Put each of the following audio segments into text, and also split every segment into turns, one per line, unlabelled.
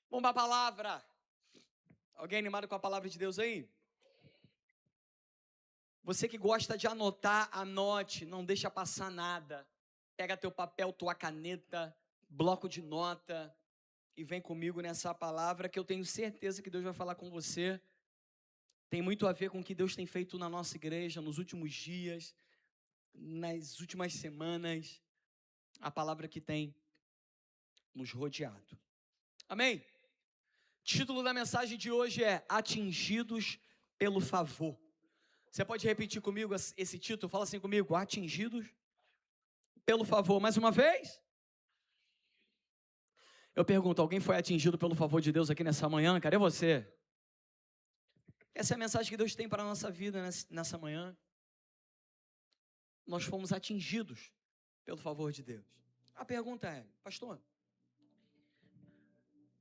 Vamos para a palavra. Alguém animado com a palavra de Deus aí? Você que gosta de anotar, anote, não deixa passar nada. Pega teu papel, tua caneta, bloco de nota e vem comigo nessa palavra que eu tenho certeza que Deus vai falar com você. Tem muito a ver com o que Deus tem feito na nossa igreja nos últimos dias, nas últimas semanas. A palavra que tem nos rodeado. Amém? Título da mensagem de hoje é Atingidos pelo Favor. Você pode repetir comigo esse título? Fala assim comigo, atingidos pelo favor. Mais uma vez? Eu pergunto, alguém foi atingido pelo favor de Deus aqui nessa manhã? Cadê você? Essa é a mensagem que Deus tem para a nossa vida nessa manhã. Nós fomos atingidos pelo favor de Deus. A pergunta é, pastor,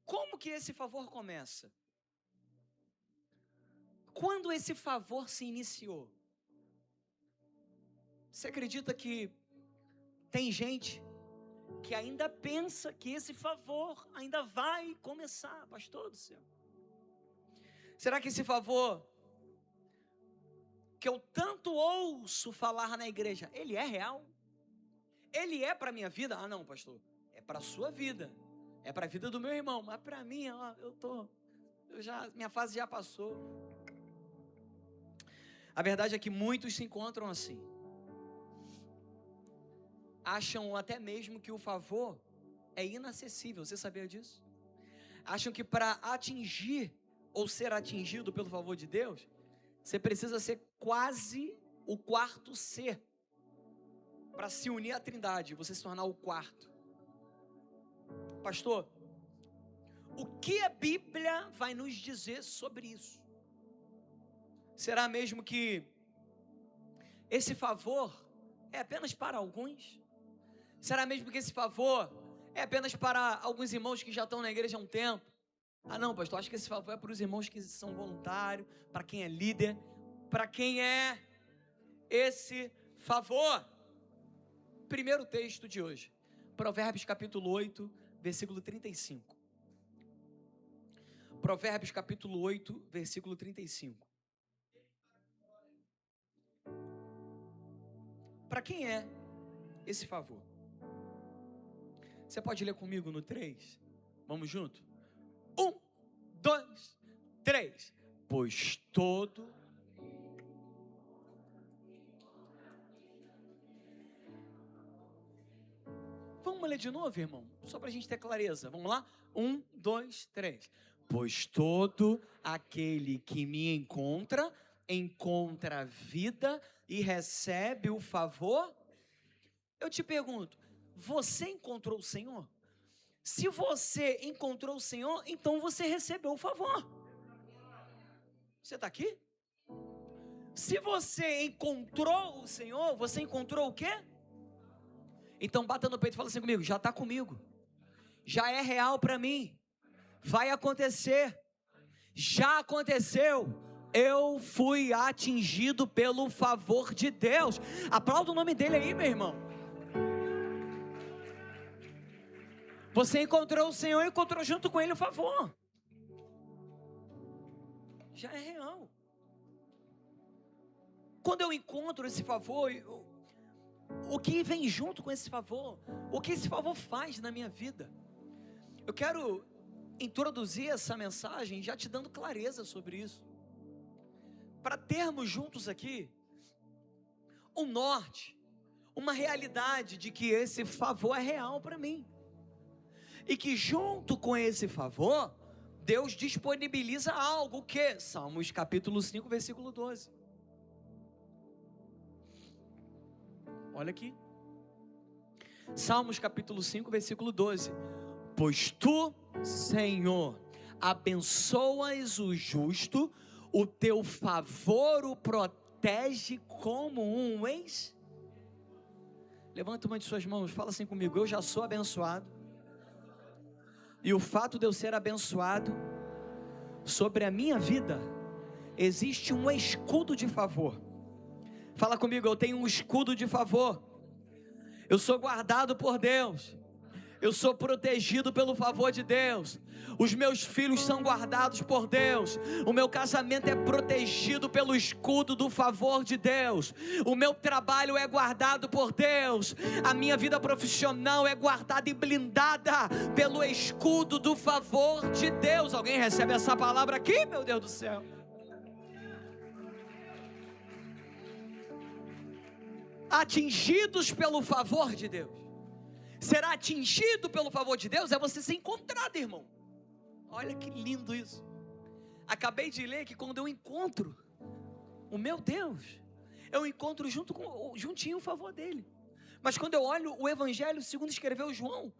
como que esse favor começa? Quando esse favor se iniciou? Você acredita que tem gente que ainda pensa que esse favor ainda vai começar, pastor do céu? Será que esse favor que eu tanto ouço falar na igreja, ele é real? Ele é para a minha vida? Ah não, pastor, é para a sua vida, é para a vida do meu irmão, mas para mim, ó, minha fase já passou. A verdade é que muitos se encontram assim. Acham até mesmo que o favor é inacessível, você sabia disso? Acham que para atingir ou ser atingido pelo favor de Deus, você precisa ser quase o quarto ser, para se unir à Trindade, você se tornar o quarto. Pastor, o que a Bíblia vai nos dizer sobre isso? Será mesmo que esse favor é apenas para alguns? Será mesmo que esse favor é apenas para alguns irmãos que já estão na igreja há um tempo? Ah não, pastor, acho que esse favor é para os irmãos que são voluntários, para quem é líder. Para quem é esse favor? Primeiro texto de hoje, Provérbios capítulo 8, versículo 35. Provérbios capítulo 8, versículo 35. Para quem é esse favor? Você pode ler comigo no 3? Vamos junto? 1, 2, 3. Pois todo... Vamos ler de novo, irmão? Só para a gente ter clareza. Vamos lá? 1, 2, 3. Pois todo aquele que me encontra a vida e recebe o favor. Eu te pergunto, você encontrou o Senhor? Se você encontrou o Senhor, então você recebeu o favor. Você está aqui? Se você encontrou o Senhor, você encontrou o quê? Então bata no peito e fala assim comigo, já está comigo. Já é real para mim. Vai acontecer. Já aconteceu. Eu fui atingido pelo favor de Deus. Aplauda o nome dele aí, meu irmão. Você encontrou o Senhor e encontrou junto com ele o favor. Já é real. Quando eu encontro esse favor, o que vem junto com esse favor? O que esse favor faz na minha vida? Eu quero introduzir essa mensagem já te dando clareza sobre isso. Para termos juntos aqui um norte, uma realidade de que esse favor é real para mim. E que junto com esse favor, Deus disponibiliza algo, o que? Salmos capítulo 5, versículo 12. Olha aqui. Salmos capítulo 5, versículo 12. Pois tu, Senhor, abençoas o justo, o teu favor o protege como um ex. Levanta uma de suas mãos, fala assim comigo, eu já sou abençoado. E o fato de eu ser abençoado, sobre a minha vida, existe um escudo de favor. Fala comigo, eu tenho um escudo de favor. Eu sou guardado por Deus. Eu sou protegido pelo favor de Deus. Os meus filhos são guardados por Deus. O meu casamento é protegido pelo escudo do favor de Deus. O meu trabalho é guardado por Deus. A minha vida profissional é guardada e blindada pelo escudo do favor de Deus. Alguém recebe essa palavra aqui, meu Deus do céu? Atingidos pelo favor de Deus. Será atingido pelo favor de Deus é você ser encontrado, irmão. Olha que lindo isso. Acabei de ler que quando eu encontro o meu Deus, eu encontro juntinho o favor dele. Mas quando eu olho o Evangelho segundo escreveu João,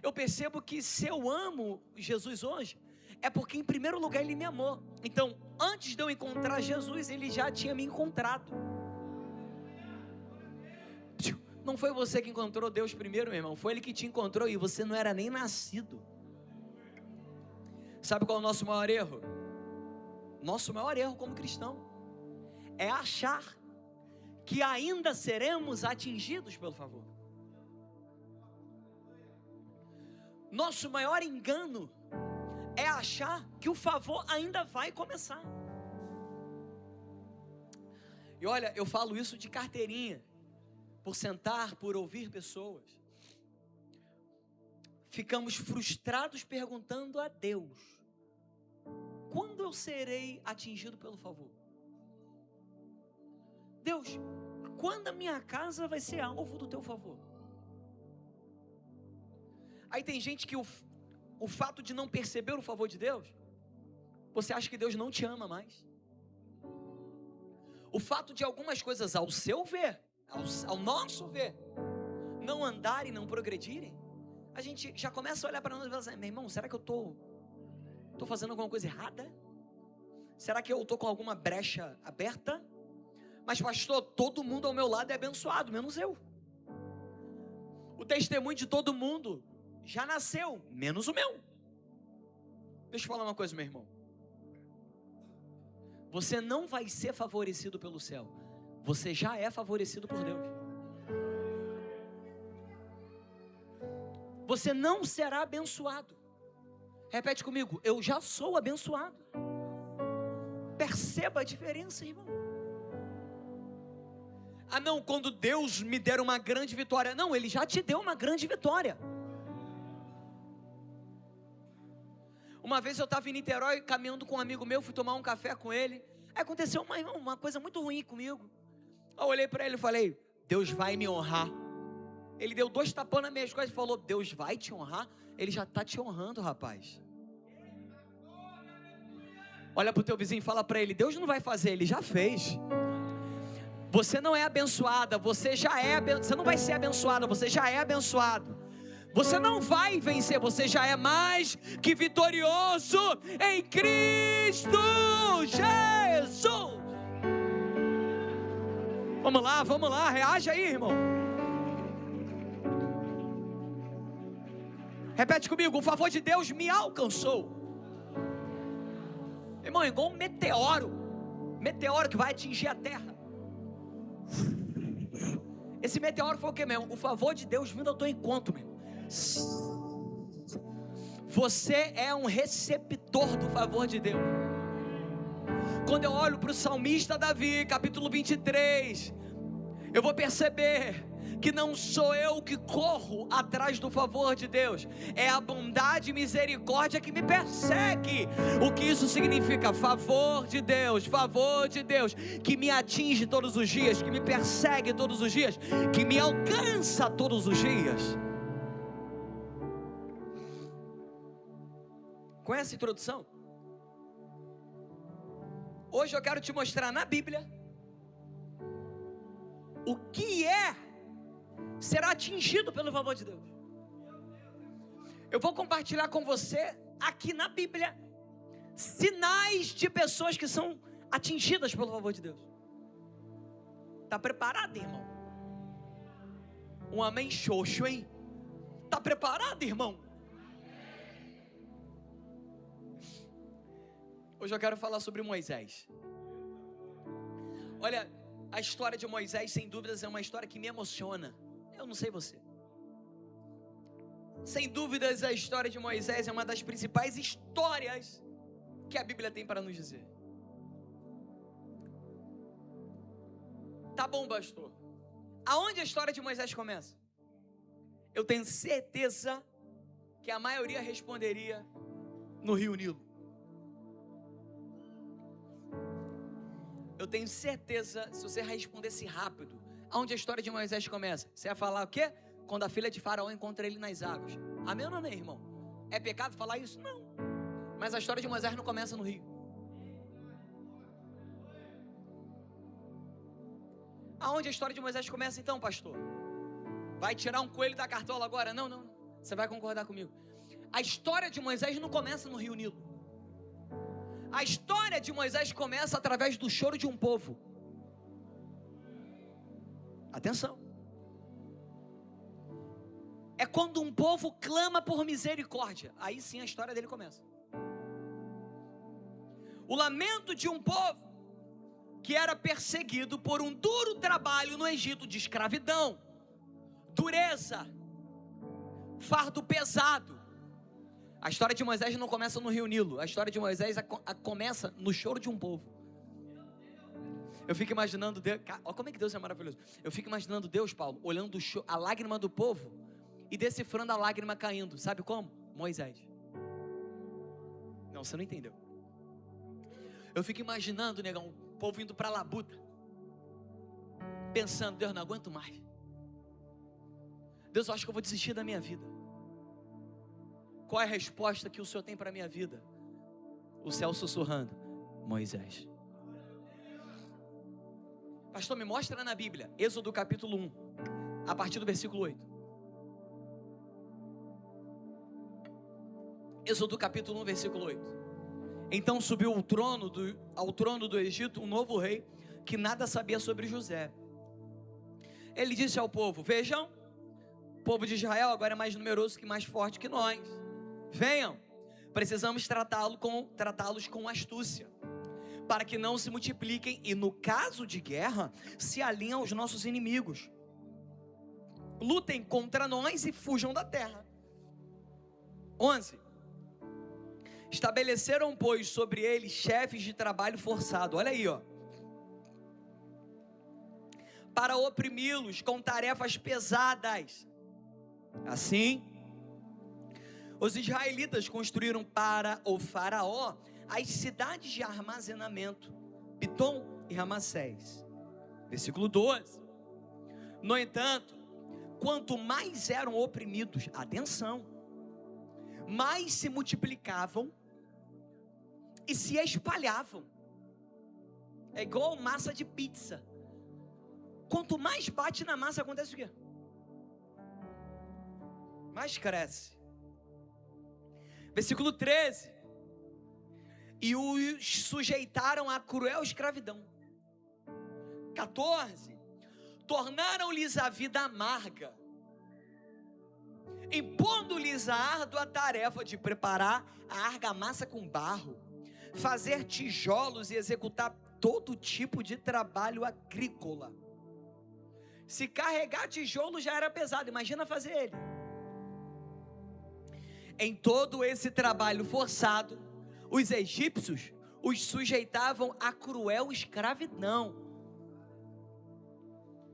eu percebo que se eu amo Jesus hoje, é porque em primeiro lugar ele me amou. Então, antes de eu encontrar Jesus, ele já tinha me encontrado. Não foi você que encontrou Deus primeiro, meu irmão. Foi Ele que te encontrou e você não era nem nascido. Sabe qual é o nosso maior erro? Nosso maior erro como cristão é achar que ainda seremos atingidos pelo favor. Nosso maior engano é achar que o favor ainda vai começar. E olha, eu falo isso de carteirinha. Por sentar, por ouvir pessoas, ficamos frustrados perguntando a Deus: quando eu serei atingido pelo favor? Deus, quando a minha casa vai ser alvo do teu favor? Aí tem gente que o fato de não perceber o favor de Deus, você acha que Deus não te ama mais. O fato de algumas coisas ao seu ver, ao nosso ver, não andarem, não progredirem, a gente já começa a olhar para nós e falar assim: meu irmão, será que eu estou fazendo alguma coisa errada? Será que eu estou com alguma brecha aberta? Mas pastor, todo mundo ao meu lado é abençoado, menos eu. O testemunho de todo mundo já nasceu, menos o meu. Deixa eu falar uma coisa, meu irmão. Você não vai ser favorecido pelo céu. Você já é favorecido por Deus. Você não será abençoado. Repete comigo: eu já sou abençoado. Perceba a diferença, irmão. Ah não, quando Deus me der uma grande vitória. Não, Ele já te deu uma grande vitória. Uma vez eu estava em Niterói caminhando com um amigo meu, fui tomar um café com ele. Aí aconteceu uma coisa muito ruim comigo. Eu olhei para ele e falei: Deus vai me honrar. Ele deu 2 tapas nas minhas costas e falou: Deus vai te honrar? Ele já está te honrando, rapaz. Olha para o teu vizinho e fala para ele: Deus não vai fazer, Ele já fez. Você não é abençoada, você já é. Você não vai ser abençoada, você já é abençoado. Você não vai vencer, você já é mais que vitorioso em Cristo Jesus. Vamos lá, reage aí, irmão. Repete comigo: o favor de Deus me alcançou. Irmão, é igual um meteoro que vai atingir a terra. Esse meteoro foi o que mesmo? O favor de Deus vindo ao teu encontro, meu. Você é um receptor do favor de Deus. Quando eu olho para o salmista Davi, capítulo 23, eu vou perceber que não sou eu que corro atrás do favor de Deus, é a bondade e misericórdia que me persegue. O que isso significa? Favor de Deus, que me atinge todos os dias, que me persegue todos os dias, que me alcança todos os dias. Com essa introdução, hoje eu quero te mostrar na Bíblia o que é ser atingido pelo favor de Deus. Eu vou compartilhar com você aqui na Bíblia sinais de pessoas que são atingidas pelo favor de Deus. Está preparado, irmão? Um amém xoxo, hein? Está preparado, irmão? Hoje eu quero falar sobre Moisés. Olha, a história de Moisés, sem dúvidas, é uma história que me emociona. Eu não sei você. Sem dúvidas, a história de Moisés é uma das principais histórias que a Bíblia tem para nos dizer. Tá bom, pastor. Aonde a história de Moisés começa? Eu tenho certeza que a maioria responderia no Rio Nilo. Eu tenho certeza, se você respondesse rápido, aonde a história de Moisés começa? Você ia falar o quê? Quando a filha de Faraó encontra ele nas águas. Amém ou não, meu irmão? É pecado falar isso? Não. Mas a história de Moisés não começa no rio. Aonde a história de Moisés começa então, pastor? Vai tirar um coelho da cartola agora? Não, não. Você vai concordar comigo. A história de Moisés não começa no Rio Nilo. A história de Moisés começa através do choro de um povo. Atenção. É quando um povo clama por misericórdia. Aí sim a história dele começa. O lamento de um povo que era perseguido por um duro trabalho no Egito de escravidão, dureza, fardo pesado. A história de Moisés não começa no Rio Nilo. A história de Moisés começa no choro de um povo. Eu fico imaginando Deus, olha como é que Deus é maravilhoso. Eu fico imaginando Deus, Paulo, olhando a lágrima do povo e decifrando a lágrima caindo. Sabe como? Moisés. Não, você não entendeu. Eu fico imaginando, negão, o povo indo para a labuta, pensando, Deus, não aguento mais. Deus, eu acho que eu vou desistir da minha vida. Qual é a resposta que o Senhor tem para a minha vida? O céu sussurrando, Moisés. Pastor, me mostra na Bíblia, Êxodo capítulo 1, a partir do versículo 8. Êxodo capítulo 1, versículo 8. Então subiu ao trono do Egito um novo rei, que nada sabia sobre José. Ele disse ao povo, vejam, o povo de Israel agora é mais numeroso que mais forte que nós. Venham, precisamos tratá-los com astúcia, para que não se multipliquem e no caso de guerra, se alinhem aos nossos inimigos. Lutem contra nós e fujam da terra. 11. Estabeleceram, pois, sobre eles chefes de trabalho forçado. Olha aí, ó. Para oprimi-los com tarefas pesadas. Assim, os israelitas construíram para o faraó as cidades de armazenamento, Pitom e Ramassés. Versículo 12. No entanto, quanto mais eram oprimidos, atenção, mais se multiplicavam e se espalhavam. É igual massa de pizza. Quanto mais bate na massa, acontece o quê? Mais cresce. Versículo 13. E os sujeitaram à cruel escravidão. 14. Tornaram-lhes a vida amarga, impondo-lhes a árdua tarefa de preparar a argamassa com barro, fazer tijolos e executar todo tipo de trabalho agrícola. Se carregar tijolo já era pesado, imagina fazer ele. Em todo esse trabalho forçado, os egípcios os sujeitavam à cruel escravidão.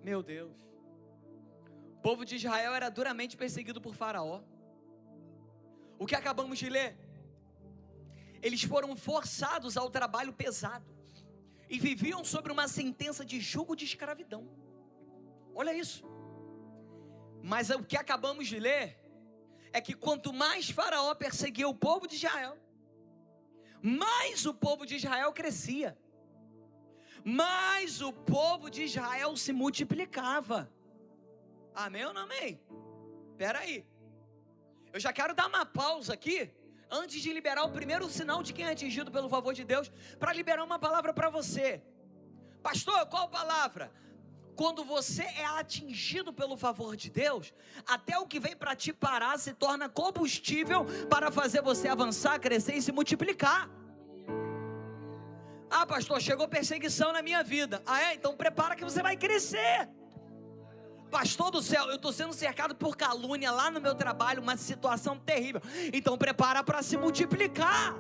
Meu Deus. O povo de Israel era duramente perseguido por Faraó. O que acabamos de ler? Eles foram forçados ao trabalho pesado e viviam sobre uma sentença de jugo de escravidão. Olha isso. Mas o que acabamos de ler é que quanto mais Faraó perseguia o povo de Israel, mais o povo de Israel crescia, mais o povo de Israel se multiplicava. Amém ou não amém? Espera aí, eu já quero dar uma pausa aqui, antes de liberar o primeiro sinal de quem é atingido pelo favor de Deus, para liberar uma palavra para você. Pastor, qual palavra? Quando você é atingido pelo favor de Deus, até o que vem para te parar se torna combustível para fazer você avançar, crescer e se multiplicar. Ah, pastor, chegou perseguição na minha vida. Ah, é? Então prepara que você vai crescer. pastor do céu, eu estou sendo cercado por calúnia lá no meu trabalho, uma situação terrível. Então prepara para se multiplicar.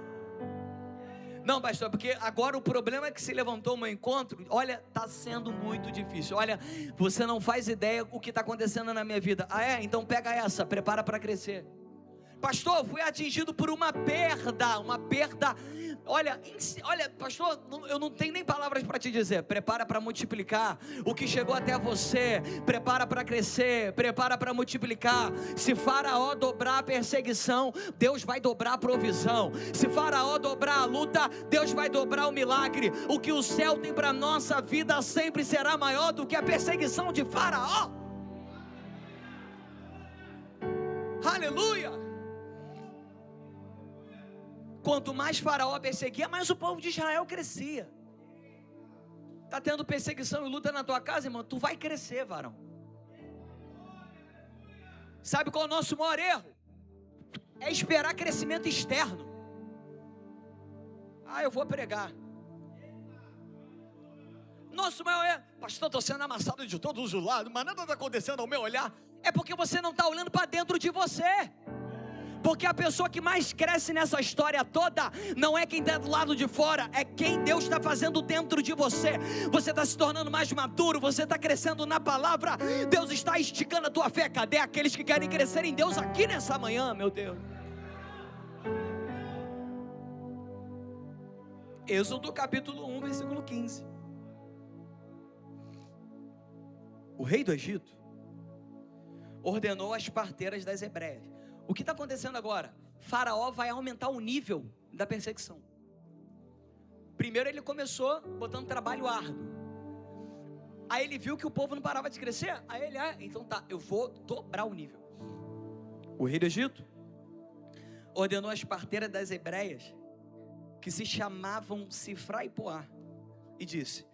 Não, pastor, porque agora o problema é que se levantou o meu encontro. Olha, está sendo muito difícil. Olha, você não faz ideia o que está acontecendo na minha vida. Ah, é? Então pega essa, prepara para crescer. Pastor, fui atingido por uma perda. Olha, pastor, eu não tenho nem palavras para te dizer. Prepara para multiplicar. O que chegou até você, prepara para crescer, prepara para multiplicar. Se Faraó dobrar a perseguição, Deus vai dobrar a provisão. Se Faraó dobrar a luta, Deus vai dobrar o milagre. O que o céu tem para nossa vida sempre será maior do que a perseguição de Faraó. Aleluia! Quanto mais Faraó perseguia, mais o povo de Israel crescia. Está tendo perseguição e luta na tua casa, irmão? Tu vai crescer, varão. Sabe qual é o nosso maior erro? É esperar crescimento externo. Ah, eu vou pregar. Nosso maior erro: pastor, estou sendo amassado de todos os lados, mas nada está acontecendo ao meu olhar. É porque você não está olhando para dentro de você. Porque a pessoa que mais cresce nessa história toda não é quem está do lado de fora, é quem Deus está fazendo dentro de você. Você está se tornando mais maduro, você está crescendo na palavra, Deus está esticando a tua fé. Cadê aqueles que querem crescer em Deus aqui nessa manhã, meu Deus? Êxodo capítulo 1, versículo 15. O rei do Egito ordenou as parteiras das hebreias. O que está acontecendo agora? Faraó vai aumentar o nível da perseguição. Primeiro ele começou botando trabalho árduo. Aí ele viu que o povo não parava de crescer. Aí ele, então tá, eu vou dobrar o nível. O rei do Egito ordenou as parteiras das hebreias, que se chamavam Sifra e Poá, e disse: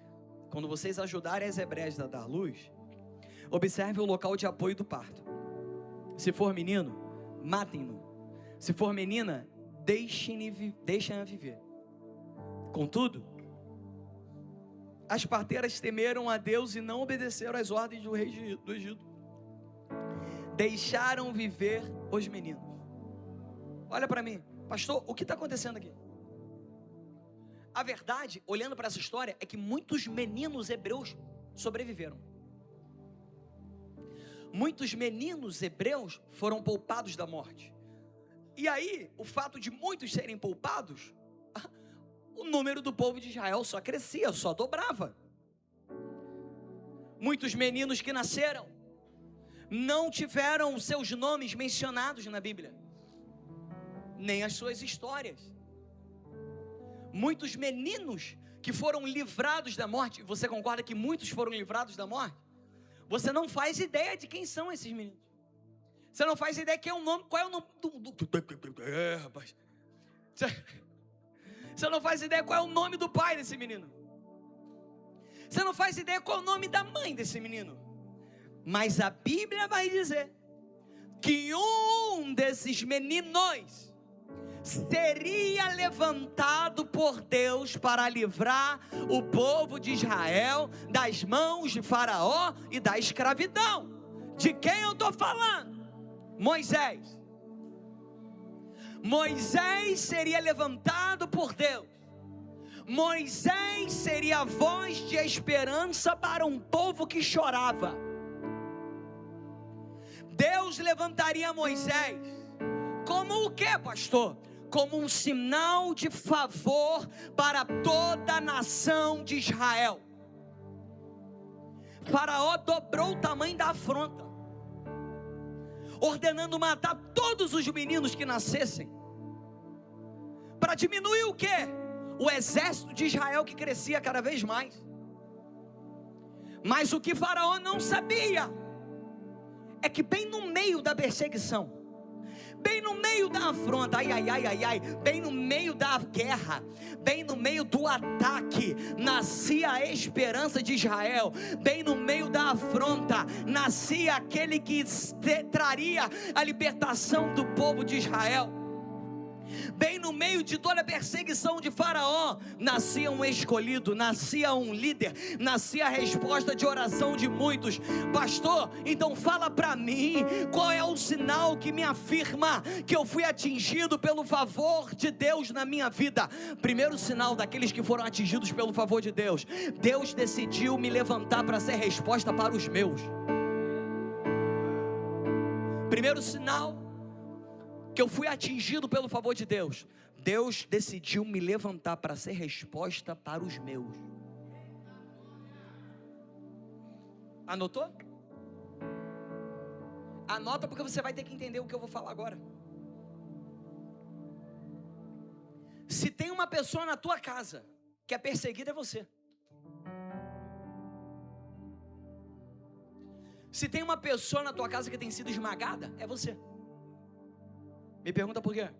quando vocês ajudarem as hebreias a dar luz, observe o local de apoio do parto. Se for menino, matem-no. Se for menina, deixem-a viver. Contudo, as parteiras temeram a Deus e não obedeceram às ordens do rei do Egito. Deixaram viver os meninos. Olha para mim, pastor, o que está acontecendo aqui? A verdade, olhando para essa história, é que muitos meninos hebreus sobreviveram. Muitos meninos hebreus foram poupados da morte. E aí, o fato de muitos serem poupados, o número do povo de Israel só crescia, só dobrava. Muitos meninos que nasceram não tiveram seus nomes mencionados na Bíblia, nem as suas histórias. Muitos meninos que foram livrados da morte. Você concorda que muitos foram livrados da morte? Você não faz ideia de quem são esses meninos. Você não faz ideia qual é o nome rapaz. Você não faz ideia qual é o nome do pai desse menino. Você não faz ideia qual é o nome da mãe desse menino. Mas a Bíblia vai dizer que um desses meninos seria levantado por Deus para livrar o povo de Israel das mãos de Faraó e da escravidão. De quem eu estou falando? Moisés. Moisés seria levantado por Deus. Moisés seria a voz de esperança para um povo que chorava. Deus levantaria Moisés como o que, pastor? Como um sinal de favor para toda a nação de Israel. Faraó dobrou o tamanho da afronta, ordenando matar todos os meninos que nascessem, para diminuir o quê? O exército de Israel, que crescia cada vez mais. Mas o que Faraó não sabia é que bem no meio da perseguição, bem no meio da afronta, bem no meio da guerra, bem no meio do ataque, nascia a esperança de Israel. Bem no meio da afronta, nascia aquele que traria a libertação do povo de Israel. Bem no meio de toda a perseguição de Faraó, nascia um escolhido, nascia um líder, nascia a resposta de oração de muitos. Pastor, então fala para mim, qual é o sinal que me afirma que eu fui atingido pelo favor de Deus na minha vida? Primeiro sinal daqueles que foram atingidos pelo favor de Deus: Deus decidiu me levantar para ser resposta para os meus. Primeiro sinal que eu fui atingido pelo favor de Deus: Deus decidiu me levantar para ser resposta para os meus. Anotou? Anota, porque você vai ter que entender o que eu vou falar agora. Se tem uma pessoa na tua casa que é perseguida, é você. Se tem uma pessoa na tua casa que tem sido esmagada, é você. Me pergunta por quê?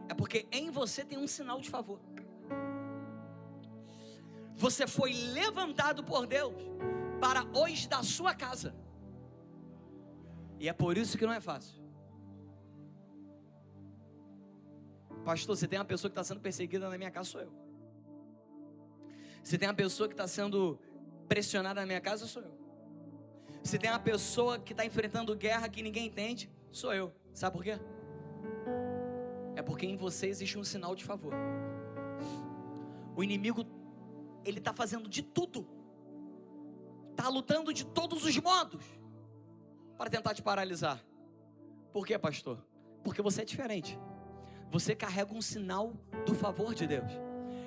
É porque em você tem um sinal de favor. Você foi levantado por Deus para os da sua casa. E é por isso que não é fácil. Pastor, se tem uma pessoa que está sendo perseguida na minha casa, sou eu. Se tem uma pessoa que está sendo pressionada na minha casa, sou eu. Se tem uma pessoa que está enfrentando guerra que ninguém entende, sou eu. Sabe por quê? É porque em você existe um sinal de favor. O inimigo, ele está fazendo de tudo, está lutando de todos os modos para tentar te paralisar. Por quê, pastor? Porque você é diferente. Você carrega um sinal do favor de Deus.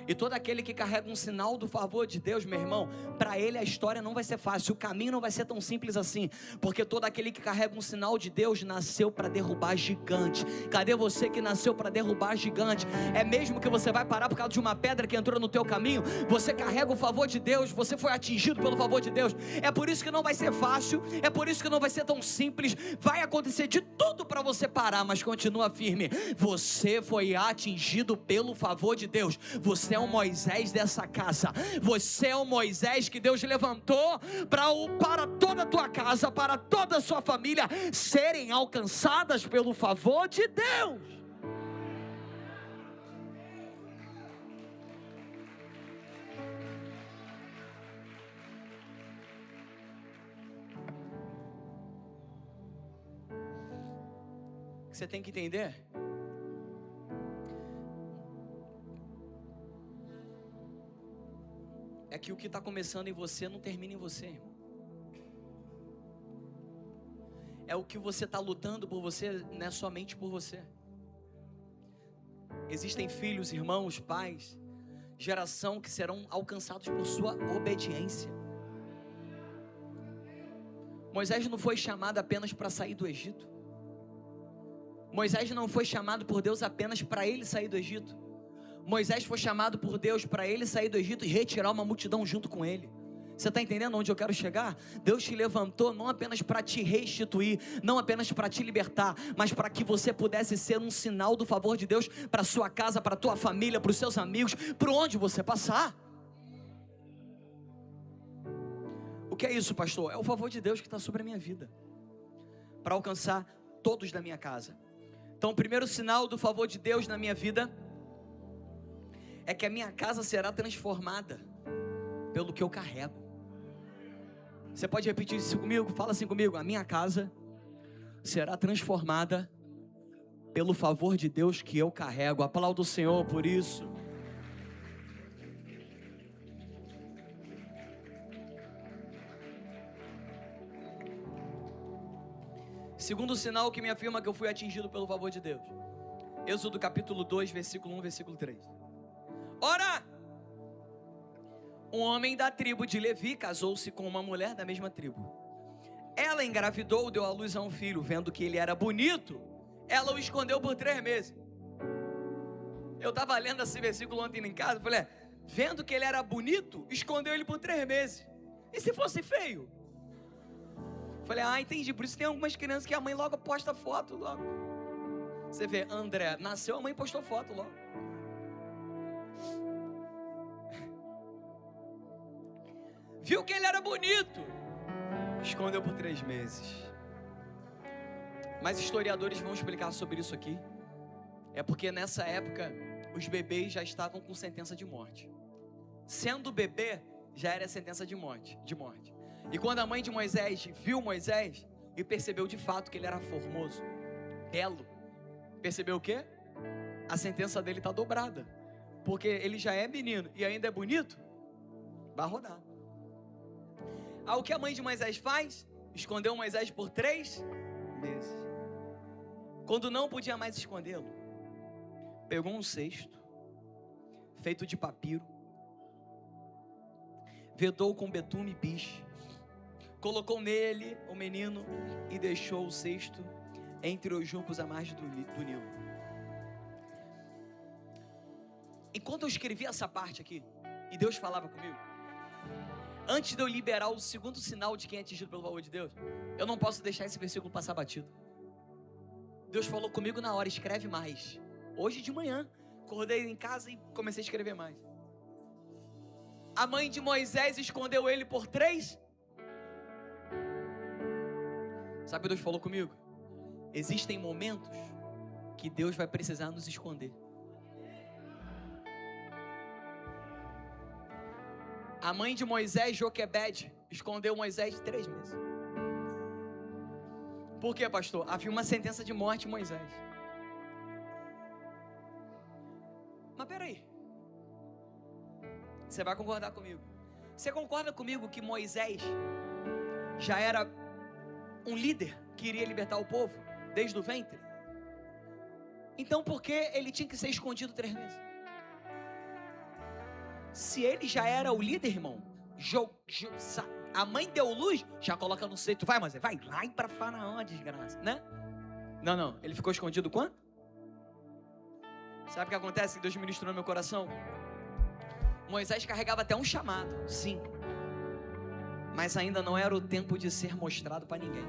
E todo aquele que carrega um sinal do favor de Deus, meu irmão, para ele a história não vai ser fácil, o caminho não vai ser tão simples assim, porque todo aquele que carrega um sinal de Deus nasceu para derrubar gigante. Cadê você que nasceu para derrubar gigante? É mesmo que você vai parar por causa de uma pedra que entrou no teu caminho? Você carrega o favor de Deus, você foi atingido pelo favor de Deus. É por isso que não vai ser fácil, é por isso que não vai ser tão simples. Vai acontecer de tudo para você parar, mas continua firme. Você foi atingido pelo favor de Deus. Você é o Moisés dessa casa. Você é o Moisés que Deus levantou para toda a tua casa, para toda a sua família serem alcançadas pelo favor de Deus. O que você tem que entender é que o que está começando em você não termina em você, irmão. É o que você está lutando por você, não é somente por você. Existem filhos, irmãos, pais, geração que serão alcançados por sua obediência. Moisés não foi chamado apenas para sair do Egito. Moisés não foi chamado por Deus apenas para ele sair do Egito. Moisés foi chamado por Deus para ele sair do Egito e retirar uma multidão junto com ele. Você está entendendo onde eu quero chegar? Deus te levantou não apenas para te restituir, não apenas para te libertar, mas para que você pudesse ser um sinal do favor de Deus para a sua casa, para a tua família, para os seus amigos, por onde você passar. O que é isso, pastor? É o favor de Deus que está sobre a minha vida, para alcançar todos da minha casa. Então o primeiro sinal do favor de Deus na minha vida é que a minha casa será transformada pelo que eu carrego. Você pode repetir isso comigo? Fala assim comigo: a minha casa será transformada pelo favor de Deus que eu carrego. Aplauda o Senhor por isso. Segundo sinal que me afirma que eu fui atingido pelo favor de Deus. Êxodo capítulo 2, versículo 1, versículo 3. Ora, um homem da tribo de Levi casou-se com uma mulher da mesma tribo. Ela engravidou, deu à luz a um filho. Vendo que ele era bonito, ela o escondeu por 3 meses. Eu estava lendo esse versículo ontem em casa, falei, vendo que ele era bonito, escondeu ele por 3 meses. E se fosse feio? Falei, entendi, por isso tem algumas crianças que a mãe logo posta foto logo. Você vê, André nasceu, a mãe postou foto logo. Viu que ele era bonito, escondeu por 3 meses. Mas historiadores vão explicar sobre isso aqui. É porque nessa época os bebês já estavam com sentença de morte. Sendo bebê, já era sentença de morte. E quando a mãe de Moisés viu Moisés e percebeu de fato que ele era formoso, belo, percebeu o quê? A sentença dele está dobrada. Porque ele já é menino e ainda é bonito, vai rodar. O que a mãe de Moisés faz? Escondeu Moisés por 3 meses. Quando não podia mais escondê-lo, pegou um cesto feito de papiro, vedou com betume e piche, colocou nele o menino e deixou o cesto entre os juncos à margem do Nilo. Enquanto eu escrevia essa parte aqui, e Deus falava comigo, antes de eu liberar o segundo sinal de quem é atingido pelo favor de Deus, eu não posso deixar esse versículo passar batido. Deus falou comigo na hora, escreve mais. Hoje de manhã, acordei em casa e comecei a escrever mais. A mãe de Moisés escondeu ele por 3. Sabe o que Deus falou comigo? Existem momentos que Deus vai precisar nos esconder. A mãe de Moisés, Joquebede, escondeu Moisés 3 meses. Por quê, pastor? Havia uma sentença de morte em Moisés. Mas peraí, você vai concordar comigo? Você concorda comigo que Moisés já era um líder que iria libertar o povo desde o ventre? Então por que ele tinha que ser escondido 3 meses? Se ele já era o líder, irmão, a mãe deu luz, já coloca no seio. Vai, Moisés, vai lá para Faraó, desgraça, né? Não, ele ficou escondido quanto? Sabe o que acontece? Deus ministrou no meu coração. Moisés carregava até um chamado, sim, mas ainda não era o tempo de ser mostrado para ninguém.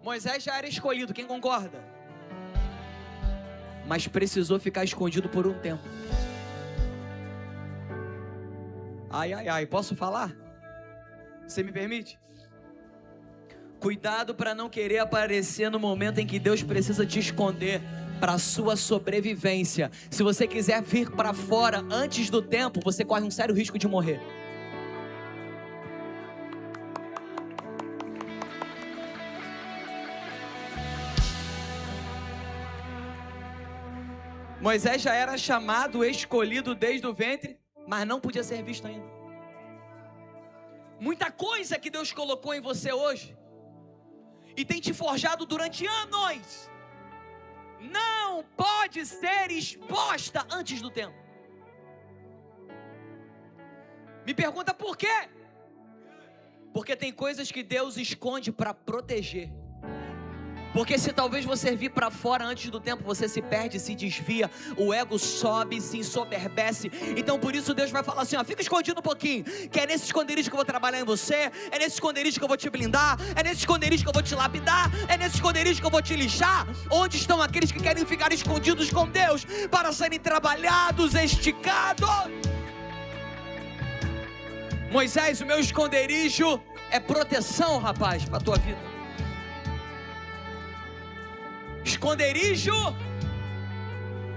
Moisés já era escolhido, quem concorda? Mas precisou ficar escondido por um tempo. Ai, posso falar? Você me permite? Cuidado para não querer aparecer no momento em que Deus precisa te esconder para a sua sobrevivência. Se você quiser vir para fora antes do tempo, você corre um sério risco de morrer. Moisés já era chamado, escolhido desde o ventre, mas não podia ser visto ainda. Muita coisa que Deus colocou em você hoje e tem te forjado durante anos, não pode ser exposta antes do tempo. Me pergunta por quê? Porque tem coisas que Deus esconde para proteger. Porque se talvez você vir para fora antes do tempo, você se perde, se desvia, o ego sobe, se ensoberbece. Então por isso Deus vai falar assim, fica escondido um pouquinho, que é nesse esconderijo que eu vou trabalhar em você, é nesse esconderijo que eu vou te blindar, é nesse esconderijo que eu vou te lapidar, é nesse esconderijo que eu vou te lixar. Onde estão aqueles que querem ficar escondidos com Deus, para serem trabalhados, esticados? Moisés, o meu esconderijo é proteção, rapaz, para a tua vida. Esconderijo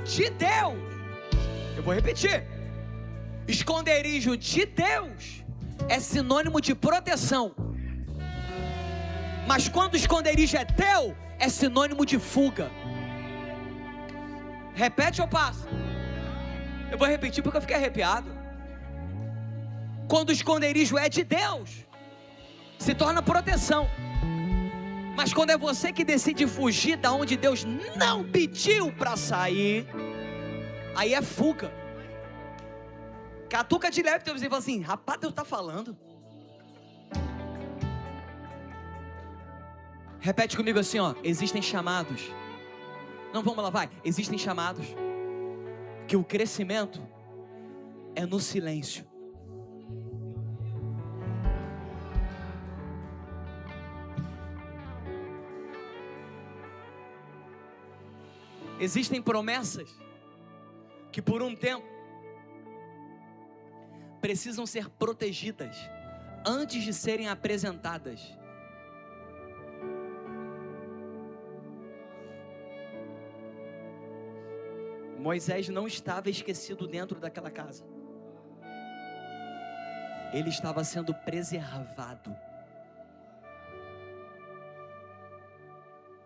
de Deus. Eu vou repetir. Esconderijo de Deus é sinônimo de proteção. Mas quando o esconderijo é teu, é sinônimo de fuga. Repete ou passa? Eu vou repetir porque eu fiquei arrepiado. Quando o esconderijo é de Deus, se torna proteção. Mas quando é você que decide fugir da onde Deus não pediu para sair, aí é fuga. Catuca de leve, Deus fala assim, rapaz, Deus está falando. Repete comigo assim, existem chamados. Não, vamos lá, vai. Existem chamados que o crescimento é no silêncio. Existem promessas que por um tempo precisam ser protegidas antes de serem apresentadas. Moisés não estava esquecido dentro daquela casa. Ele estava sendo preservado.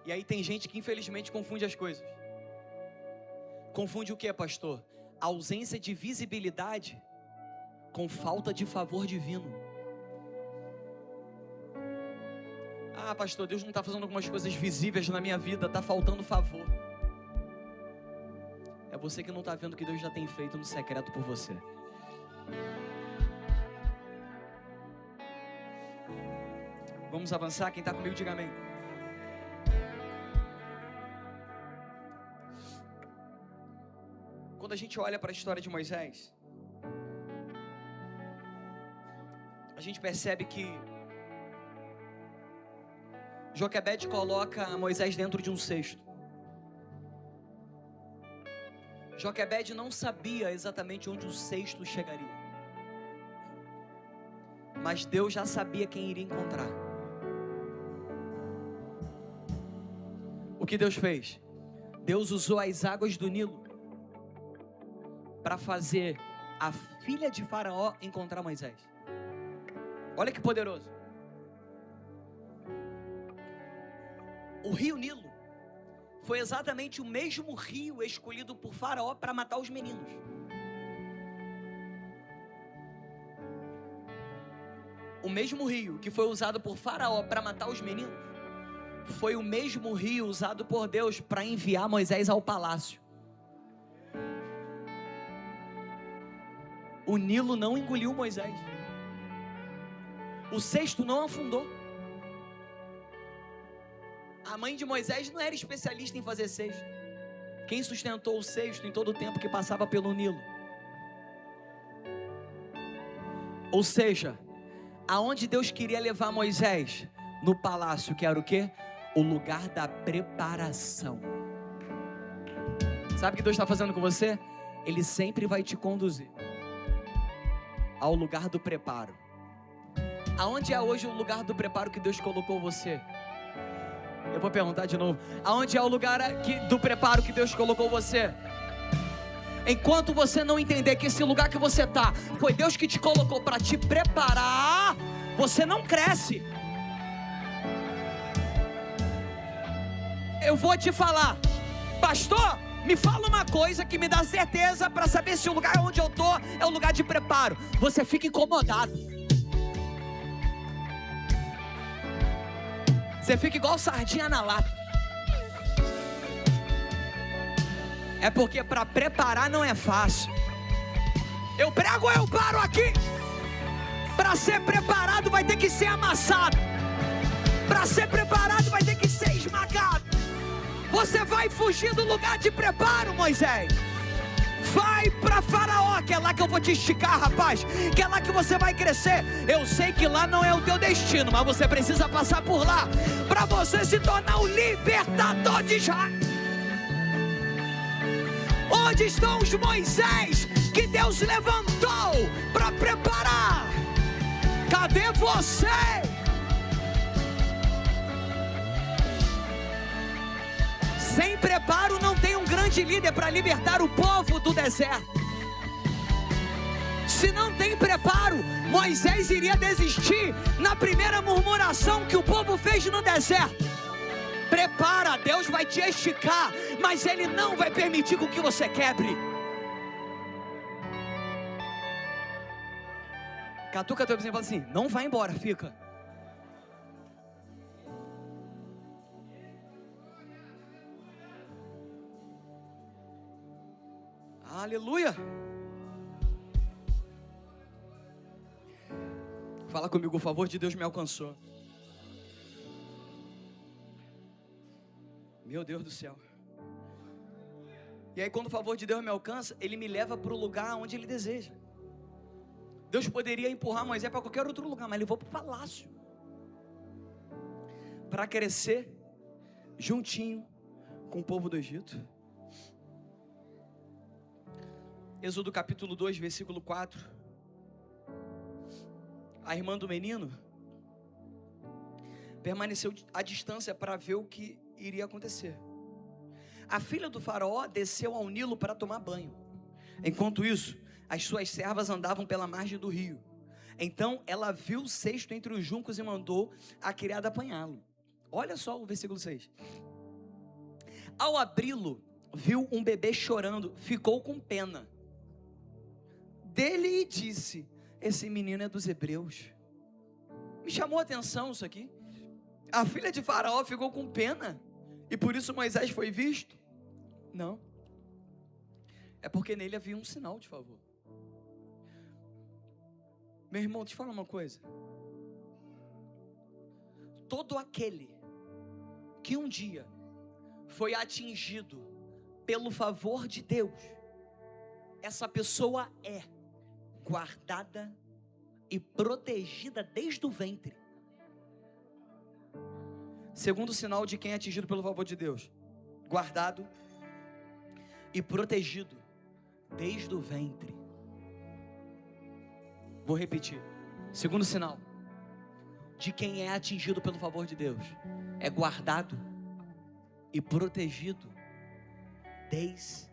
E aí tem gente que infelizmente confunde as coisas. Confunde o que, pastor? A ausência de visibilidade com falta de favor divino. Ah, pastor, Deus não está fazendo algumas coisas visíveis na minha vida, está faltando favor. É você que não está vendo o que Deus já tem feito no secreto por você. Vamos avançar? Quem está comigo, diga amém. Quando a gente olha para a história de Moisés, a gente percebe que Joquebede coloca Moisés dentro de um cesto. Joquebede não sabia exatamente onde o cesto chegaria, mas Deus já sabia quem iria encontrar. O que Deus fez? Deus usou as águas do Nilo para fazer a filha de Faraó encontrar Moisés. Olha que poderoso. O rio Nilo foi exatamente o mesmo rio escolhido por Faraó para matar os meninos. O mesmo rio que foi usado por Faraó para matar os meninos foi o mesmo rio usado por Deus para enviar Moisés ao palácio. O Nilo não engoliu Moisés. O cesto não afundou. A mãe de Moisés não era especialista em fazer cesto. Quem sustentou o cesto em todo o tempo que passava pelo Nilo? Ou seja, aonde Deus queria levar Moisés? No palácio, que era o quê? O lugar da preparação. Sabe o que Deus está fazendo com você? Ele sempre vai te conduzir ao lugar do preparo. Aonde é hoje o lugar do preparo que Deus colocou você? Eu vou perguntar de novo. Aonde é o lugar do preparo que Deus colocou você? Enquanto você não entender que esse lugar que você está foi Deus que te colocou para te preparar, você não cresce. Eu vou te falar, pastor, me fala uma coisa que me dá certeza para saber se o lugar onde eu estou é o lugar de preparo. Você fica incomodado. Você fica igual sardinha na lata. É porque para preparar não é fácil. Eu prego ou eu paro aqui? Para ser preparado vai ter que ser amassado. Para ser preparado vai ter que ser esmagado. Você vai fugir do lugar de preparo, Moisés. Vai para Faraó, que é lá que eu vou te esticar, rapaz. Que é lá que você vai crescer. Eu sei que lá não é o teu destino, mas você precisa passar por lá para você se tornar o libertador de Israel. Onde estão os Moisés que Deus levantou para preparar? Cadê você? Sem preparo não tem um grande líder para libertar o povo do deserto. Se não tem preparo, Moisés iria desistir na primeira murmuração que o povo fez no deserto. Prepara, Deus vai te esticar, mas Ele não vai permitir com que você quebre. Catuca teu vizinho e fala assim: não vai embora, fica. Aleluia. Fala comigo, o favor de Deus me alcançou. Meu Deus do céu. E aí quando o favor de Deus me alcança, Ele me leva para o lugar onde Ele deseja. Deus poderia empurrar Moisés para qualquer outro lugar, mas Ele levou para o palácio, para crescer juntinho com o povo do Egito. Êxodo capítulo 2, versículo 4. A irmã do menino permaneceu à distância para ver o que iria acontecer. A filha do faraó desceu ao Nilo para tomar banho. Enquanto isso, as suas servas andavam pela margem do rio. Então ela viu o cesto entre os juncos e mandou a criada apanhá-lo. Olha só o versículo 6. Ao abri-lo, viu um bebê chorando, ficou com pena dele e disse: esse menino é dos hebreus. Me chamou a atenção isso aqui. A filha de Faraó ficou com pena e por isso Moisés foi visto? Não. É porque nele havia um sinal de favor. Meu irmão, te falo uma coisa. Todo aquele que um dia foi atingido pelo favor de Deus, essa pessoa é guardada e protegida desde o ventre. Segundo sinal de quem é atingido pelo favor de Deus: guardado e protegido desde o ventre. Vou repetir. Segundo sinal de quem é atingido pelo favor de Deus: é guardado e protegido desde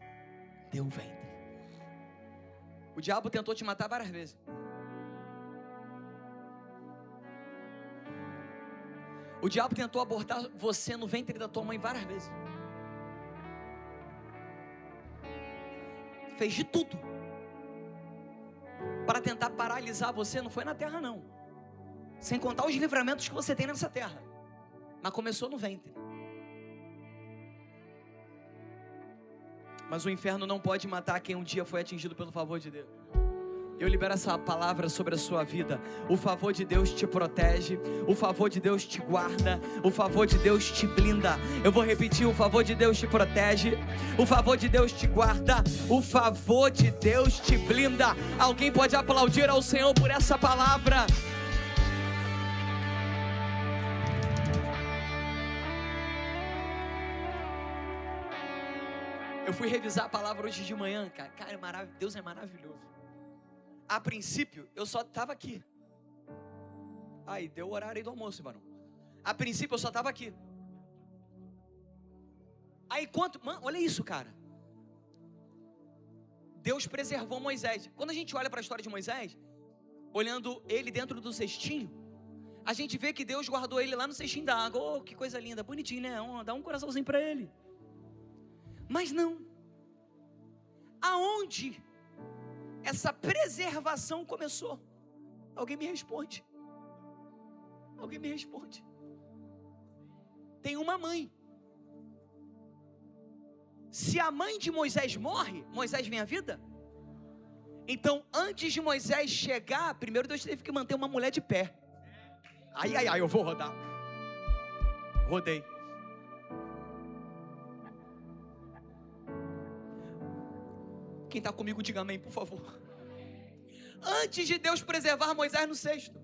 o ventre. O diabo tentou te matar várias vezes. O diabo tentou abortar você no ventre da tua mãe várias vezes. Fez de tudo para tentar paralisar você. Não foi na terra não, sem contar os livramentos que você tem nessa terra, mas começou no ventre. Mas o inferno não pode matar quem um dia foi atingido pelo favor de Deus. Eu libero essa palavra sobre a sua vida. O favor de Deus te protege, o favor de Deus te guarda, o favor de Deus te blinda. Eu vou repetir: o favor de Deus te protege, o favor de Deus te guarda, o favor de Deus te blinda. Alguém pode aplaudir ao Senhor por essa palavra? Eu fui revisar a palavra hoje de manhã, cara. Cara, Deus é maravilhoso. A princípio, eu só estava aqui. Aí, deu o horário aí do almoço, irmão. A princípio, eu só estava aqui. Aí, mano, olha isso, cara. Deus preservou Moisés. Quando a gente olha para a história de Moisés, olhando ele dentro do cestinho, a gente vê que Deus guardou ele lá no cestinho da água. Oh, que coisa linda, bonitinho, né? Dá um coraçãozinho para ele. Mas não. Aonde essa preservação começou? Alguém me responde. Alguém me responde. Tem uma mãe. Se a mãe de Moisés morre, Moisés vem à vida? Então, antes de Moisés chegar, primeiro Deus teve que manter uma mulher de pé. Ai, eu vou rodar. Rodei. Quem está comigo, diga amém, por favor. Antes de Deus preservar Moisés no cesto,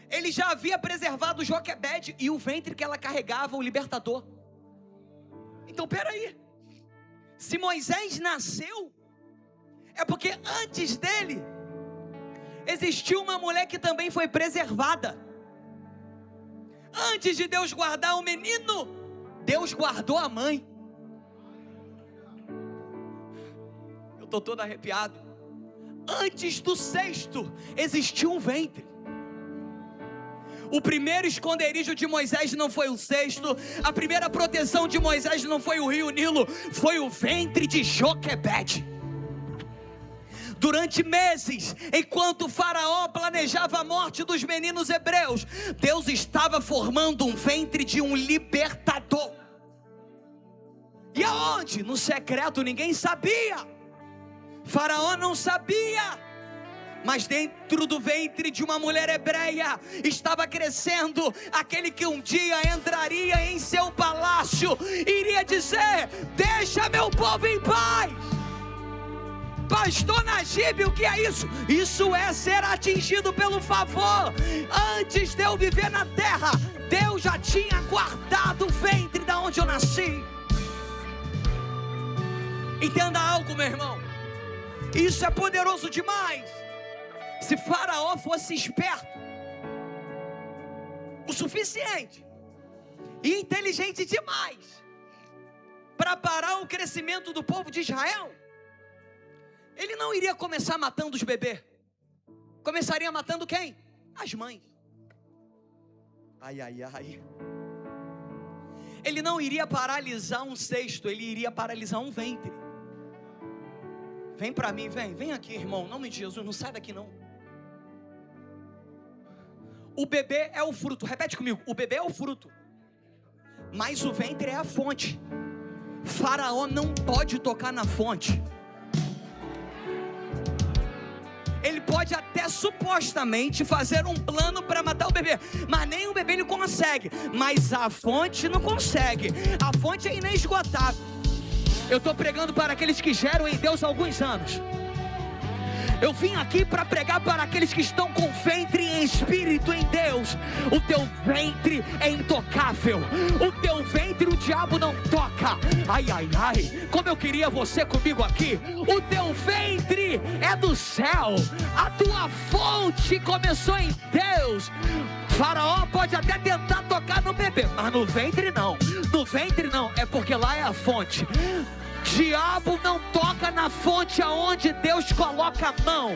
Ele já havia preservado Joquebede e o ventre que ela carregava, o libertador. Então, peraí. Se Moisés nasceu, é porque antes dele existiu uma mulher que também foi preservada. Antes de Deus guardar o menino, Deus guardou a mãe. Eu estou todo arrepiado. Antes do cesto existiu um ventre. O primeiro esconderijo de Moisés não foi o cesto. A primeira proteção de Moisés não foi o rio Nilo, foi o ventre de Joquebede. Durante meses, enquanto o faraó planejava a morte dos meninos hebreus, Deus estava formando um ventre de um libertador. E aonde? No secreto, ninguém sabia. Faraó não sabia, mas dentro do ventre de uma mulher hebreia estava crescendo aquele que um dia entraria em seu palácio, iria dizer: deixa meu povo em paz. Pastor Najib, o que é isso? Isso é ser atingido pelo favor. Antes de eu viver na terra, Deus já tinha guardado o ventre da onde eu nasci. Entenda algo, meu irmão. Isso é poderoso demais. Se Faraó fosse esperto o suficiente e inteligente demais para parar o crescimento do povo de Israel, ele não iria começar matando os bebês. Começaria matando quem? As mães. Ai, ai, ai. Ele não iria paralisar um cesto, ele iria paralisar um ventre. Vem para mim, vem aqui, irmão, em nome de Jesus, não sai daqui não. O bebê é o fruto, repete comigo, o bebê é o fruto, mas o ventre é a fonte. Faraó não pode tocar na fonte. Ele pode até supostamente fazer um plano para matar o bebê, mas nem o bebê ele consegue, mas a fonte não consegue. A fonte é inesgotável. Eu estou pregando para aqueles que geram em Deus há alguns anos. Eu vim aqui para pregar para aqueles que estão com ventre em espírito em Deus. O teu ventre é intocável. O teu ventre o diabo não toca. Ai, ai, ai, como eu queria você comigo aqui. O teu ventre é do céu. A tua fonte começou em Deus. Faraó pode até tentar tocar no bebê, mas no ventre não. No ventre não, é porque lá é a fonte. Diabo não toca na fonte aonde Deus coloca a mão.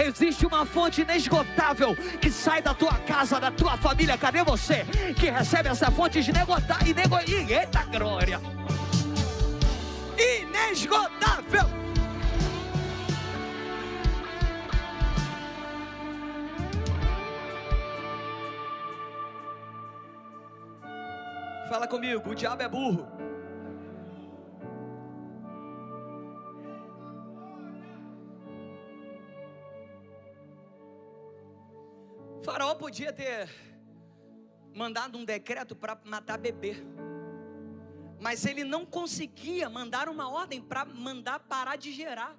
Existe uma fonte inesgotável que sai da tua casa, da tua família. Cadê você que recebe essa fonte inesgotável? Eita glória! Inesgotável! Fala comigo, o diabo é burro. Faraó podia ter mandado um decreto para matar bebê, mas ele não conseguia mandar uma ordem para mandar parar de gerar.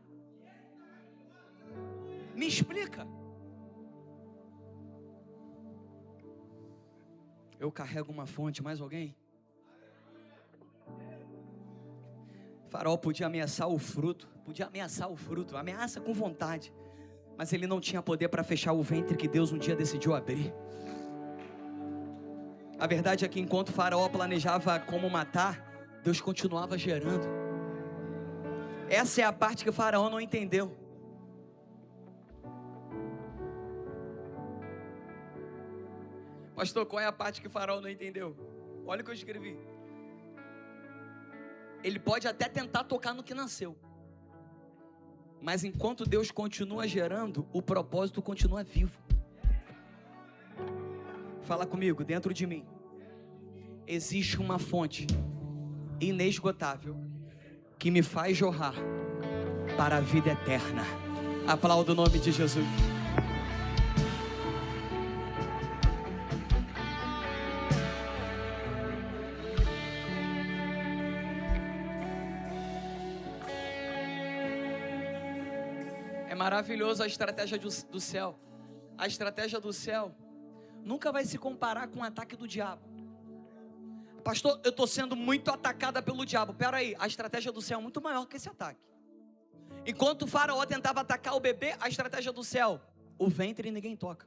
Me explica. Eu carrego uma fonte, mais alguém? Faraó podia ameaçar o fruto, ameaça com vontade, mas ele não tinha poder para fechar o ventre que Deus um dia decidiu abrir. A verdade é que enquanto Faraó planejava como matar, Deus continuava gerando. Essa é a parte que o Faraó não entendeu. Pastor, qual é a parte que o Faraó não entendeu? Olha o que eu escrevi. Ele pode até tentar tocar no que nasceu, mas enquanto Deus continua gerando, o propósito continua vivo. Fala comigo, dentro de mim existe uma fonte inesgotável que me faz jorrar para a vida eterna. Aplauda o nome de Jesus. Maravilhoso a estratégia do céu. A estratégia do céu nunca vai se comparar com o ataque do diabo. Pastor, eu estou sendo muito atacada pelo diabo. Pera aí, a estratégia do céu é muito maior que esse ataque. Enquanto o Faraó tentava atacar o bebê, a estratégia do céu, o ventre ninguém toca.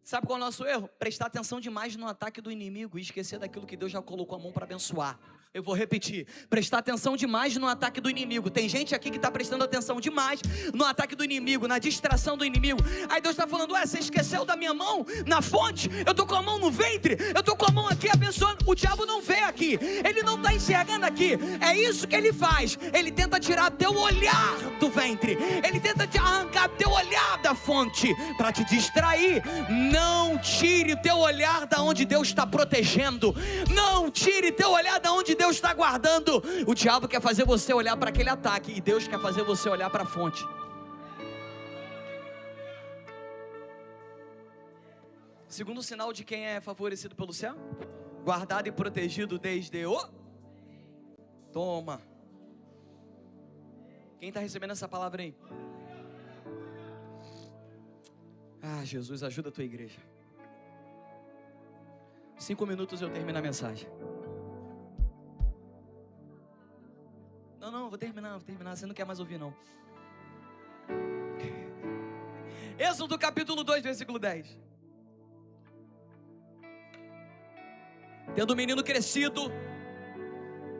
Sabe qual é o nosso erro? Prestar atenção demais no ataque do inimigo e esquecer daquilo que Deus já colocou a mão para abençoar. Eu vou repetir, prestar atenção demais no ataque do inimigo. Tem gente aqui que está prestando atenção demais no ataque do inimigo, na distração do inimigo. Aí Deus está falando, você esqueceu da minha mão na fonte? Eu estou com a mão no ventre, eu estou com a mão aqui abençoando. O diabo não vê aqui, ele não está enxergando aqui. É isso que ele faz, ele tenta tirar teu olhar do ventre, ele tenta te arrancar teu olhar da fonte para te distrair. Não tire teu olhar da onde Deus está protegendo, não tire teu olhar da onde Deus está guardando. O diabo quer fazer você olhar para aquele ataque e Deus quer fazer você olhar para a fonte. Segundo sinal de quem é favorecido pelo céu, guardado e protegido desde o... Toma. Quem está recebendo essa palavra aí? Ah, Jesus, ajuda a tua igreja. 5 minutos eu termino a mensagem. Não, vou terminar, você não quer mais ouvir não. Êxodo capítulo 2, versículo 10. Tendo o menino crescido,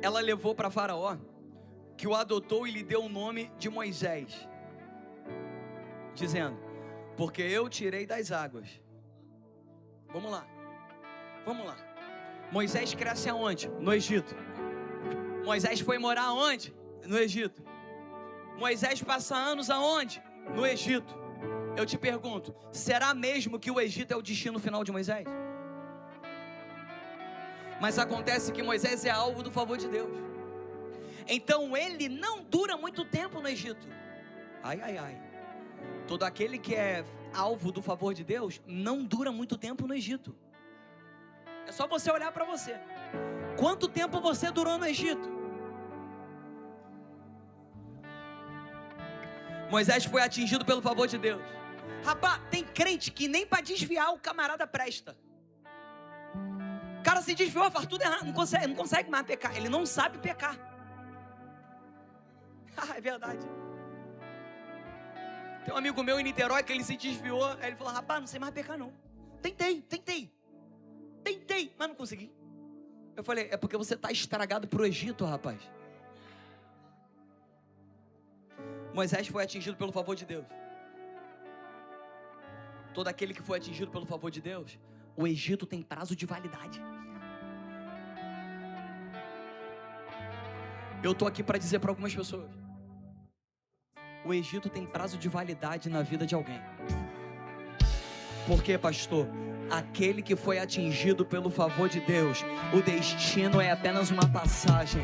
ela levou para Faraó, que o adotou e lhe deu o nome de Moisés, dizendo: porque eu tirei das águas. Vamos lá. Moisés cresce aonde? No Egito. Moisés foi morar aonde? No Egito. Moisés passa anos aonde? No Egito. Eu te pergunto, será mesmo que o Egito é o destino final de Moisés? Mas acontece que Moisés é alvo do favor de Deus. Então ele não dura muito tempo no Egito. Todo aquele que é alvo do favor de Deus não dura muito tempo no Egito. É só você olhar para você. Quanto tempo você durou no Egito? Moisés foi atingido pelo favor de Deus. Rapaz, tem crente que nem para desviar o camarada presta. O cara se desviou, faz tudo errado, não consegue mais pecar. Ele não sabe pecar. É verdade. Tem um amigo meu em Niterói que ele se desviou. Aí ele falou: rapaz, não sei mais pecar não. Tentei, mas não consegui. Eu falei: é porque você está estragado pro Egito, rapaz. Moisés foi atingido pelo favor de Deus. Todo aquele que foi atingido pelo favor de Deus, o Egito tem prazo de validade. Eu estou aqui para dizer para algumas pessoas: o Egito tem prazo de validade na vida de alguém. Por quê, pastor? Aquele que foi atingido pelo favor de Deus, o destino é apenas uma passagem.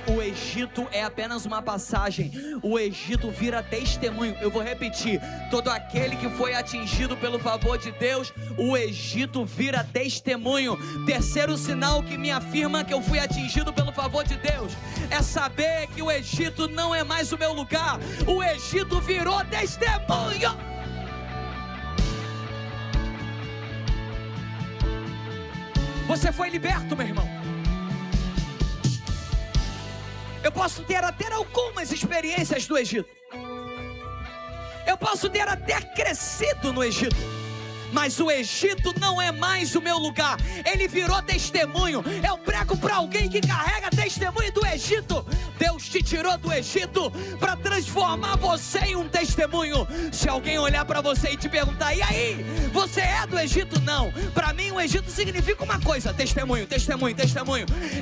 O Egito é apenas uma passagem. O Egito vira testemunho. Eu vou repetir: todo aquele que foi atingido pelo favor de Deus, o Egito vira testemunho. Terceiro sinal que me afirma que eu fui atingido pelo favor de Deus é saber que o Egito não é mais o meu lugar. O Egito virou testemunho. Você foi liberto, meu irmão. Eu posso ter até algumas experiências do Egito. Eu posso ter até crescido no Egito. Mas o Egito não é mais o meu lugar. Ele virou testemunho. Eu prego para alguém que carrega testemunho do Egito. Deus te tirou do Egito para transformar você em um testemunho. Se alguém olhar para você e te perguntar: e aí, você é do Egito? Não. Para mim o Egito significa uma coisa: testemunho.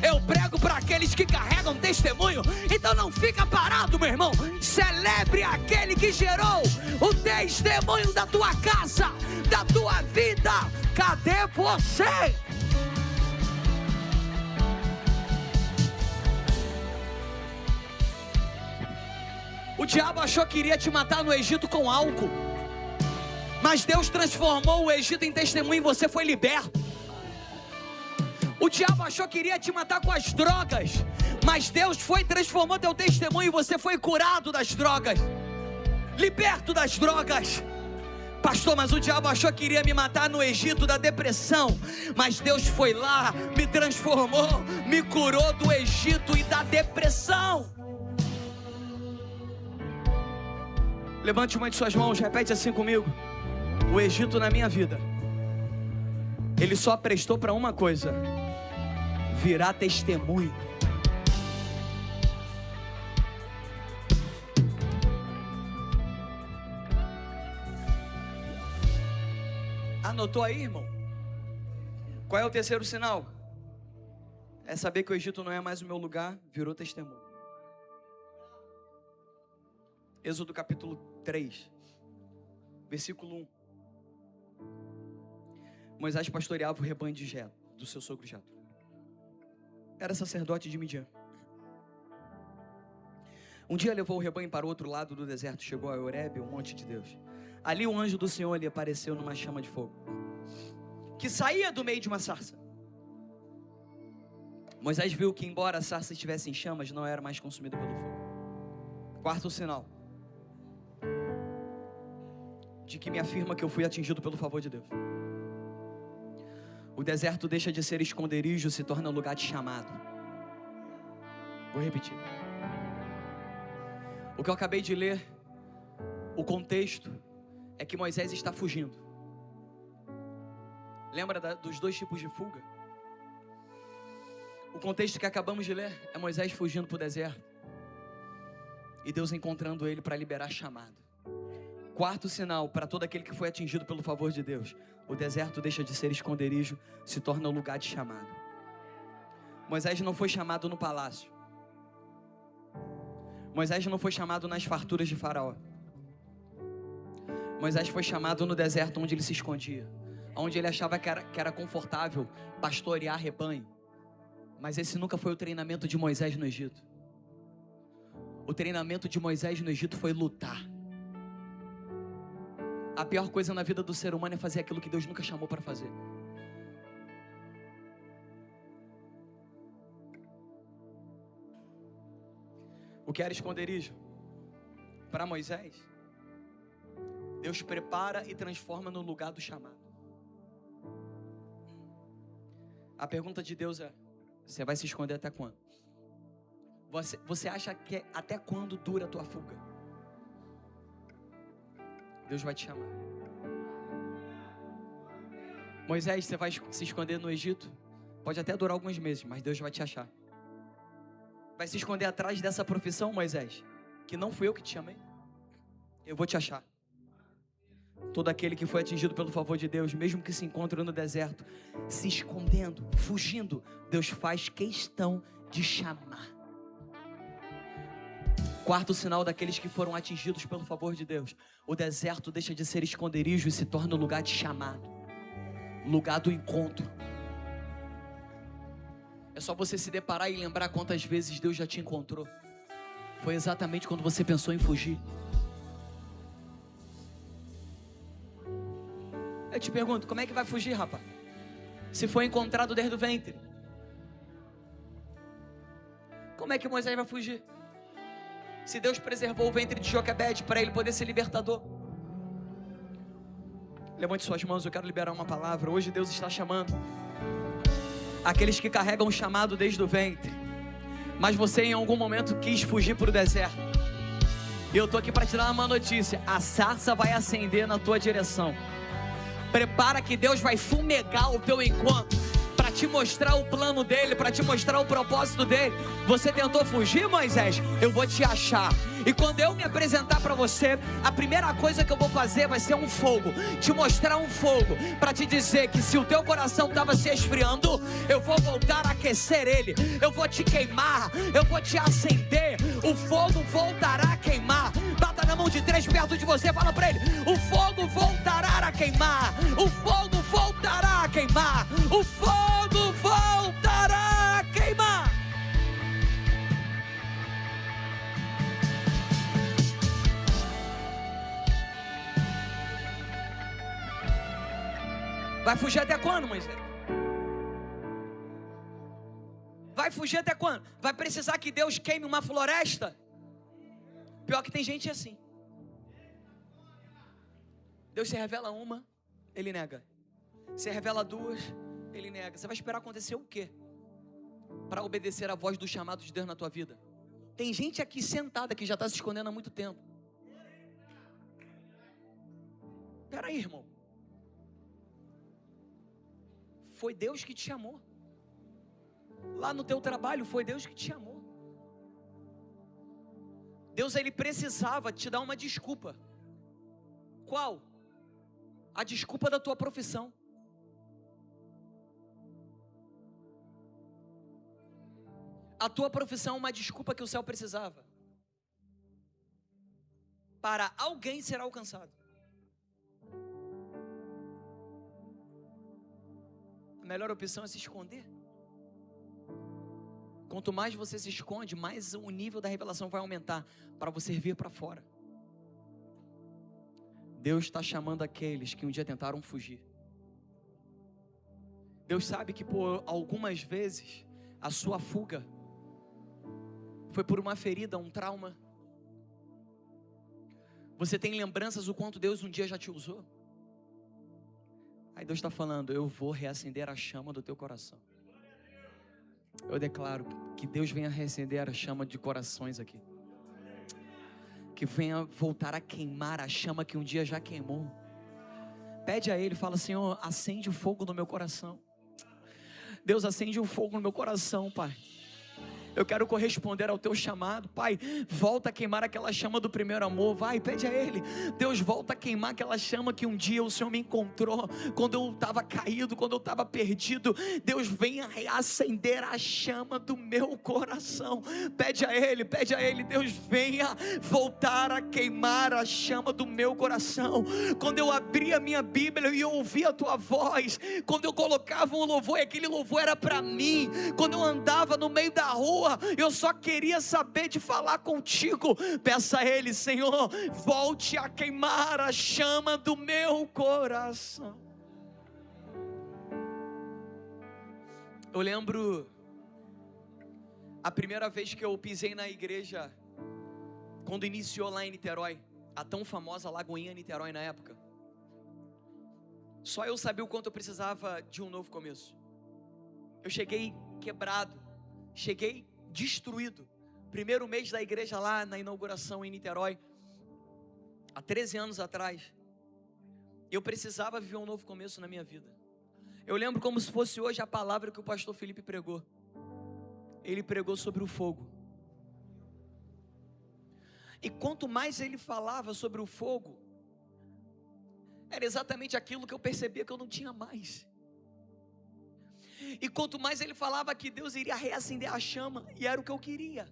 Eu prego para aqueles que carregam testemunho. Então não fica parado, meu irmão. Celebre aquele que gerou o testemunho da tua casa, da tua vida. Cadê você? O diabo achou que iria te matar no Egito com álcool, mas Deus transformou o Egito em testemunho e você foi liberto. O diabo achou que iria te matar com as drogas, mas Deus transformou teu testemunho e você foi curado das drogas, liberto das drogas. Pastor, mas o diabo achou que iria me matar no Egito da depressão, mas Deus foi lá, me transformou, me curou do Egito e da depressão. Levante uma de suas mãos, repete assim comigo: o Egito na minha vida, ele só prestou para uma coisa: virar testemunho. Anotou aí, irmão? Qual é o terceiro sinal? É saber que o Egito não é mais o meu lugar, virou testemunho. Êxodo capítulo 3, versículo 1. Moisés pastoreava o rebanho de Jetro, do seu sogro Jetro. Era sacerdote de Midian. Um dia levou o rebanho para o outro lado do deserto, chegou a Horebe, o monte de Deus. Ali o anjo do Senhor lhe apareceu numa chama de fogo, que saía do meio de uma sarça. Moisés viu que, embora a sarça estivesse em chamas, não era mais consumida pelo fogo. Quarto sinal de que me afirma que eu fui atingido pelo favor de Deus: o deserto deixa de ser esconderijo, se torna lugar de chamado. Vou repetir. O que eu acabei de ler, o contexto é que Moisés está fugindo. Lembra dos dois tipos de fuga? O contexto que acabamos de ler é Moisés fugindo para o deserto e Deus encontrando ele para liberar chamado. Quarto sinal para todo aquele que foi atingido pelo favor de Deus: o deserto deixa de ser esconderijo, se torna lugar de chamado. Moisés não foi chamado no palácio. Moisés não foi chamado nas farturas de Faraó. Moisés foi chamado no deserto, onde ele se escondia, onde ele achava que era confortável pastorear rebanho. Mas esse nunca foi o treinamento de Moisés no Egito. O treinamento de Moisés no Egito foi lutar. A pior coisa na vida do ser humano é fazer aquilo que Deus nunca chamou para fazer. O que era esconderijo? Para Moisés, Deus prepara e transforma no lugar do chamado. A pergunta de Deus é: você vai se esconder até quando? Você acha que até quando dura a tua fuga? Deus vai te chamar. Moisés, você vai se esconder no Egito? Pode até durar alguns meses, mas Deus vai te achar. Vai se esconder atrás dessa profissão, Moisés, que não fui eu que te chamei? Eu vou te achar. Todo aquele que foi atingido pelo favor de Deus, mesmo que se encontre no deserto, se escondendo, fugindo, Deus faz questão de chamar. Quarto sinal daqueles que foram atingidos pelo favor de Deus: o deserto deixa de ser esconderijo e se torna lugar de chamado, lugar do encontro. É só você se deparar e lembrar quantas vezes Deus já te encontrou. Foi exatamente quando você pensou em fugir. Eu te pergunto, como é que vai fugir, rapaz? Se foi encontrado desde o ventre. Como é que Moisés vai fugir? Se Deus preservou o ventre de Joquebede para ele poder ser libertador. Levante suas mãos, eu quero liberar uma palavra. Hoje Deus está chamando aqueles que carregam o chamado desde o ventre, mas você em algum momento quis fugir para o deserto. E eu estou aqui para te dar uma notícia: a sarça vai acender na tua direção. Prepara que Deus vai fumegar o teu encontro, para te mostrar o plano dele, para te mostrar o propósito dele. Você tentou fugir, Moisés? Eu vou te achar. E quando eu me apresentar para você, a primeira coisa que eu vou fazer vai ser um fogo, te mostrar um fogo, para te dizer que se o teu coração estava se esfriando, eu vou voltar a aquecer ele. Eu vou te queimar, eu vou te acender. O fogo voltará a queimar. Bata na mão de 3 perto de você, fala para ele: o fogo voltará a queimar. O fogo voltará a queimar. O fogo voltará a queimar. Vai fugir até quando, Moisés? Vai fugir até quando? Vai precisar que Deus queime uma floresta? Pior que tem gente assim. Deus se revela uma, ele nega. Se revela 2, ele nega. Você vai esperar acontecer o quê para obedecer a voz do chamado de Deus na tua vida? Tem gente aqui sentada que já está se escondendo há muito tempo. Espera aí, irmão. Foi Deus que te chamou. Lá no teu trabalho, foi Deus que te chamou. Deus, ele precisava te dar uma desculpa. Qual? A desculpa da tua profissão. A tua profissão é uma desculpa que o céu precisava para alguém ser alcançado. A melhor opção é se esconder. Quanto mais você se esconde, mais o nível da revelação vai aumentar para você vir para fora. Deus está chamando aqueles que um dia tentaram fugir. Deus sabe que por algumas vezes a sua fuga foi por uma ferida, um trauma. Você tem lembranças do quanto Deus um dia já te usou? Aí Deus está falando: eu vou reacender a chama do teu coração. Eu declaro que Deus venha reacender a chama de corações aqui. Que venha voltar a queimar a chama que um dia já queimou. Pede a Ele, fala: Senhor, acende o fogo no meu coração. Deus, acende um fogo no meu coração, Pai. Eu quero corresponder ao teu chamado. Pai, volta a queimar aquela chama do primeiro amor. Vai, pede a Ele. Deus, volta a queimar aquela chama que um dia o Senhor me encontrou, quando eu estava caído, quando eu estava perdido. Deus, venha reacender a chama do meu coração. Pede a Ele, pede a Ele. Deus, venha voltar a queimar a chama do meu coração. Quando eu abria a minha Bíblia e eu ouvia a tua voz, quando eu colocava um louvor e aquele louvor era para mim, quando eu andava no meio da rua, eu só queria saber de falar contigo. Peça a Ele: Senhor, volte a queimar a chama do meu coração. Eu lembro a primeira vez que eu pisei na igreja, quando iniciou lá em Niterói, a tão famosa Lagoinha Niterói na época. Só eu sabia o quanto eu precisava de um novo começo. Eu cheguei quebrado, cheguei destruído. Primeiro mês da igreja lá na inauguração em Niterói, há 13 anos atrás. Eu precisava viver um novo começo na minha vida. Eu lembro como se fosse hoje a palavra que o pastor Felipe pregou. Ele pregou sobre o fogo. E quanto mais ele falava sobre o fogo, era exatamente aquilo que eu percebia que eu não tinha mais. E quanto mais ele falava que Deus iria reacender a chama, e era o que eu queria.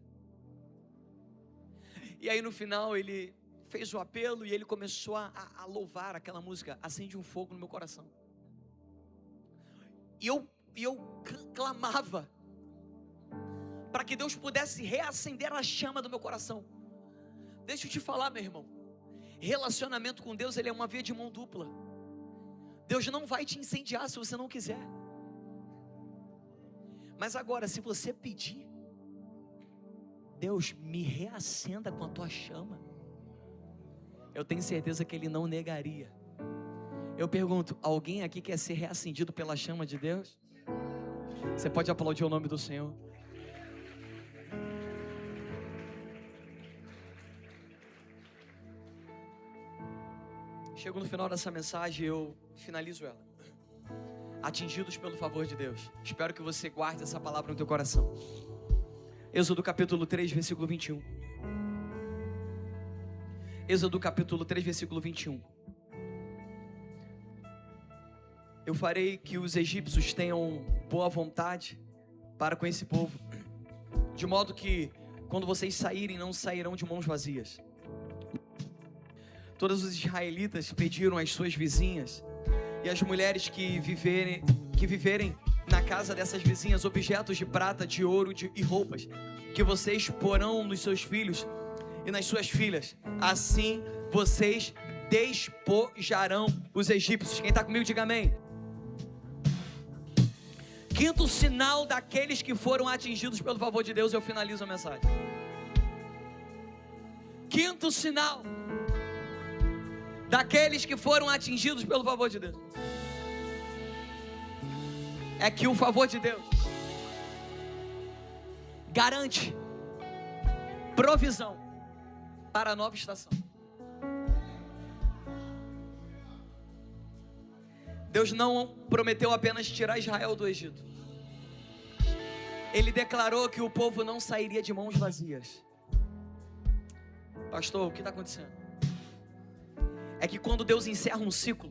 E aí no final ele fez o apelo e ele começou a louvar aquela música, Acende um Fogo no Meu Coração. E eu clamava para que Deus pudesse reacender a chama do meu coração. Deixa eu te falar, meu irmão, relacionamento com Deus, ele é uma via de mão dupla. Deus não vai te incendiar se você não quiser. Mas agora, se você pedir, Deus, me reacenda com a tua chama, eu tenho certeza que Ele não negaria. Eu pergunto, alguém aqui quer ser reacendido pela chama de Deus? Você pode aplaudir o nome do Senhor. Chego no final dessa mensagem e eu finalizo ela. Atingidos pelo favor de Deus. Espero que você guarde essa palavra no teu coração. Êxodo capítulo 3, versículo 21. Êxodo capítulo 3, versículo 21. Eu farei que os egípcios tenham boa vontade para com esse povo, de modo que quando vocês saírem, não sairão de mãos vazias. Todos os israelitas pediram às suas vizinhas e às mulheres que viverem na casa dessas vizinhas objetos de prata, de ouro e roupas, que vocês porão nos seus filhos e nas suas filhas. Assim vocês despojarão os egípcios. Quem está comigo, diga amém. Quinto sinal daqueles que foram atingidos pelo favor de Deus, eu finalizo a mensagem. Quinto sinal daqueles que foram atingidos pelo favor de Deus é que o favor de Deus garante provisão para a nova estação. Deus não prometeu apenas tirar Israel do Egito. Ele declarou que o povo não sairia de mãos vazias. Pastor, o que está acontecendo? É que quando Deus encerra um ciclo,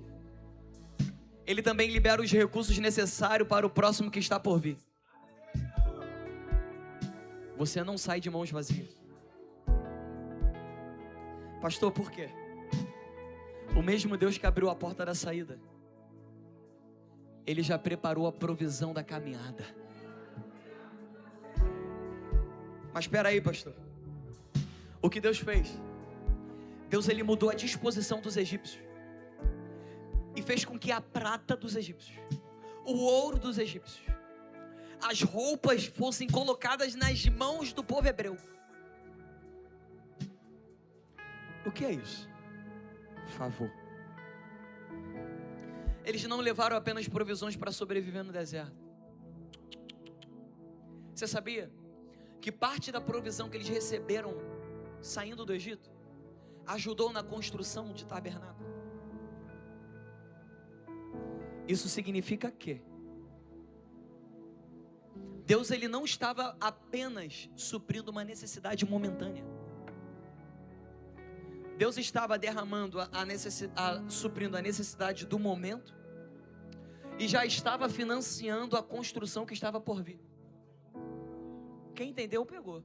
Ele também libera os recursos necessários para o próximo que está por vir. Você não sai de mãos vazias. Pastor, por quê? O mesmo Deus que abriu a porta da saída, Ele já preparou a provisão da caminhada. Mas espera aí, pastor. O que Deus fez? Deus, Ele mudou a disposição dos egípcios e fez com que a prata dos egípcios, o ouro dos egípcios, as roupas fossem colocadas nas mãos do povo hebreu. O que é isso? Favor. Eles não levaram apenas provisões para sobreviver no deserto. Você sabia que parte da provisão que eles receberam saindo do Egito ajudou na construção de tabernáculo? Isso significa que Deus, ele não estava apenas suprindo uma necessidade momentânea. Deus estava derramando suprindo a necessidade do momento e já estava financiando a construção que estava por vir. Quem entendeu, pegou.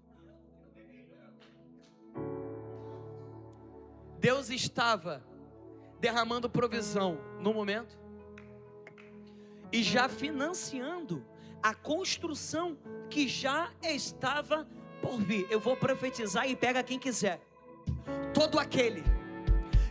Deus estava derramando provisão no momento e já financiando a construção que já estava por vir. Eu vou profetizar e pega quem quiser. Todo aquele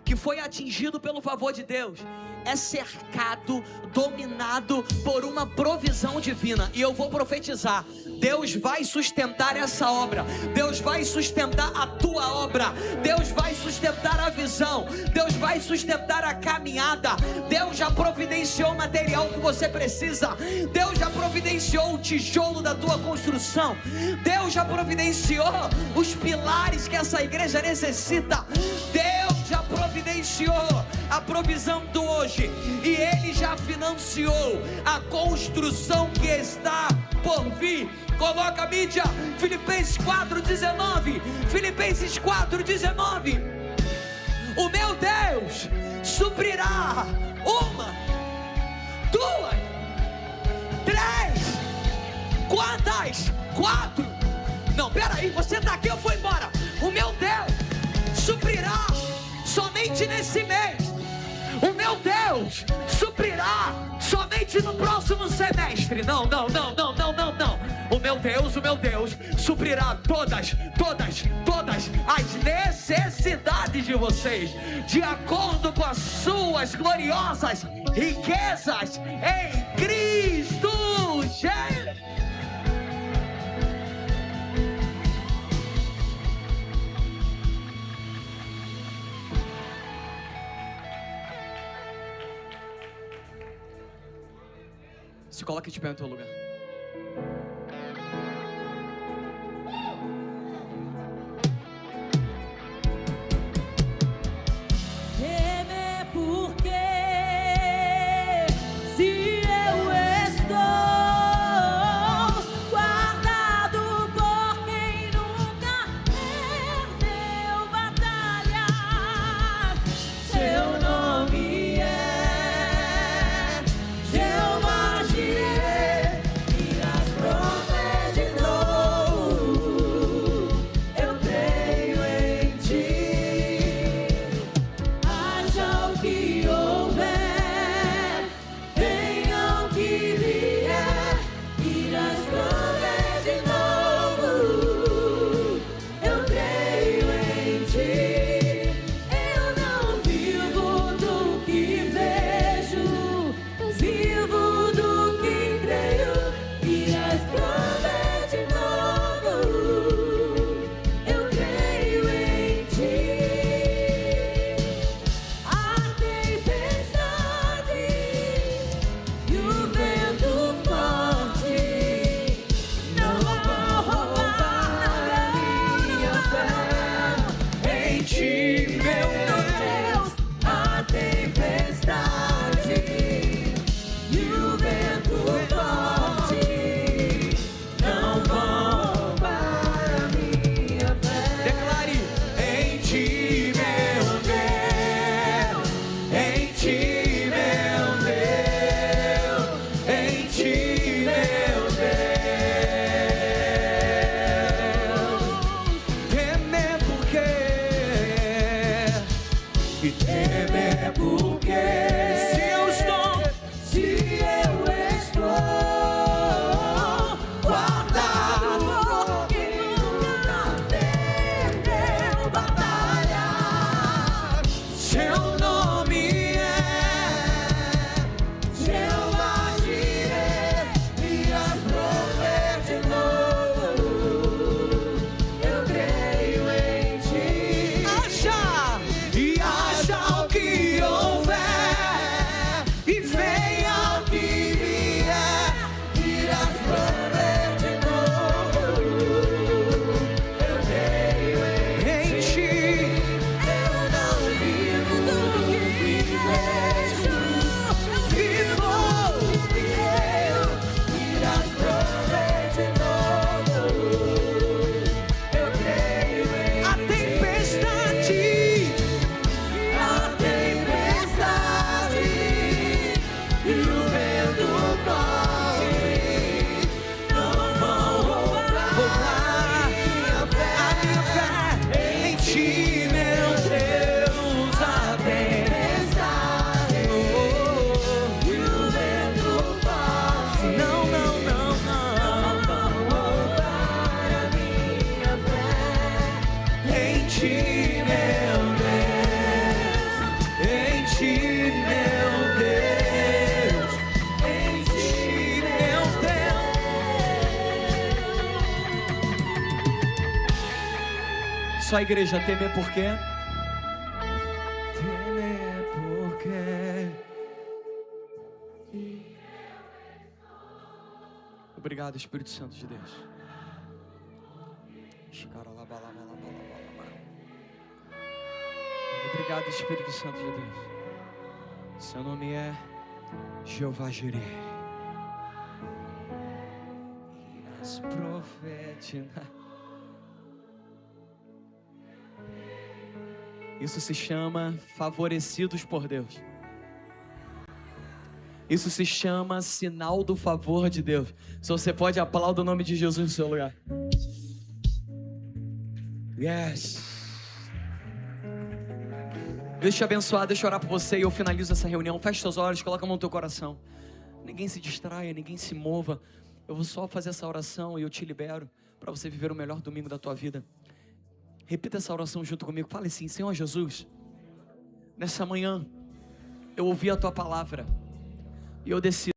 que foi atingido pelo favor de Deus é cercado, dominado por uma provisão divina. E eu vou profetizar: Deus vai sustentar essa obra, Deus vai sustentar a tua obra, Deus vai sustentar a visão, Deus vai sustentar a caminhada. Deus já providenciou o material que você precisa, Deus já providenciou o tijolo da tua construção, Deus já providenciou os pilares que essa igreja necessita, Deus já providenciou a provisão do hoje, e Ele já financiou a construção que está por vir. Coloca a mídia, Filipenses 4,19, Filipenses 4,19, o meu Deus suprirá 1, 2, 3, quantas? 4, não, peraí, você tá aqui ou foi embora? O meu Deus suprirá somente nesse mês, o meu Deus suprirá somente no próximo semestre. Não. O meu Deus suprirá todas as necessidades de vocês, de acordo com as suas gloriosas riquezas em Cristo Jesus. Se coloque de pé no teu lugar.
Temer porque se eu estou guardado por quem nunca perdeu batalhas, seu nome é Jeová Jireh.
Só a igreja, temer por quê? Temer por quê? Obrigado, Espírito Santo de Deus. Obrigado, Espírito Santo de Deus. Seu nome é Jeová Jireh. Irás profetizar. Isso se chama favorecidos por Deus. Isso se chama sinal do favor de Deus. Se você pode, aplaudir o nome de Jesus no seu lugar. Yes. Deus te abençoar, deixa eu orar por você e eu finalizo essa reunião. Feche seus olhos, coloca a mão no teu coração. Ninguém se distraia, ninguém se mova. Eu vou só fazer essa oração e eu te libero para você viver o melhor domingo da tua vida. Repita essa oração junto comigo. Fale assim: Senhor Jesus, nessa manhã eu ouvi a tua palavra e eu decido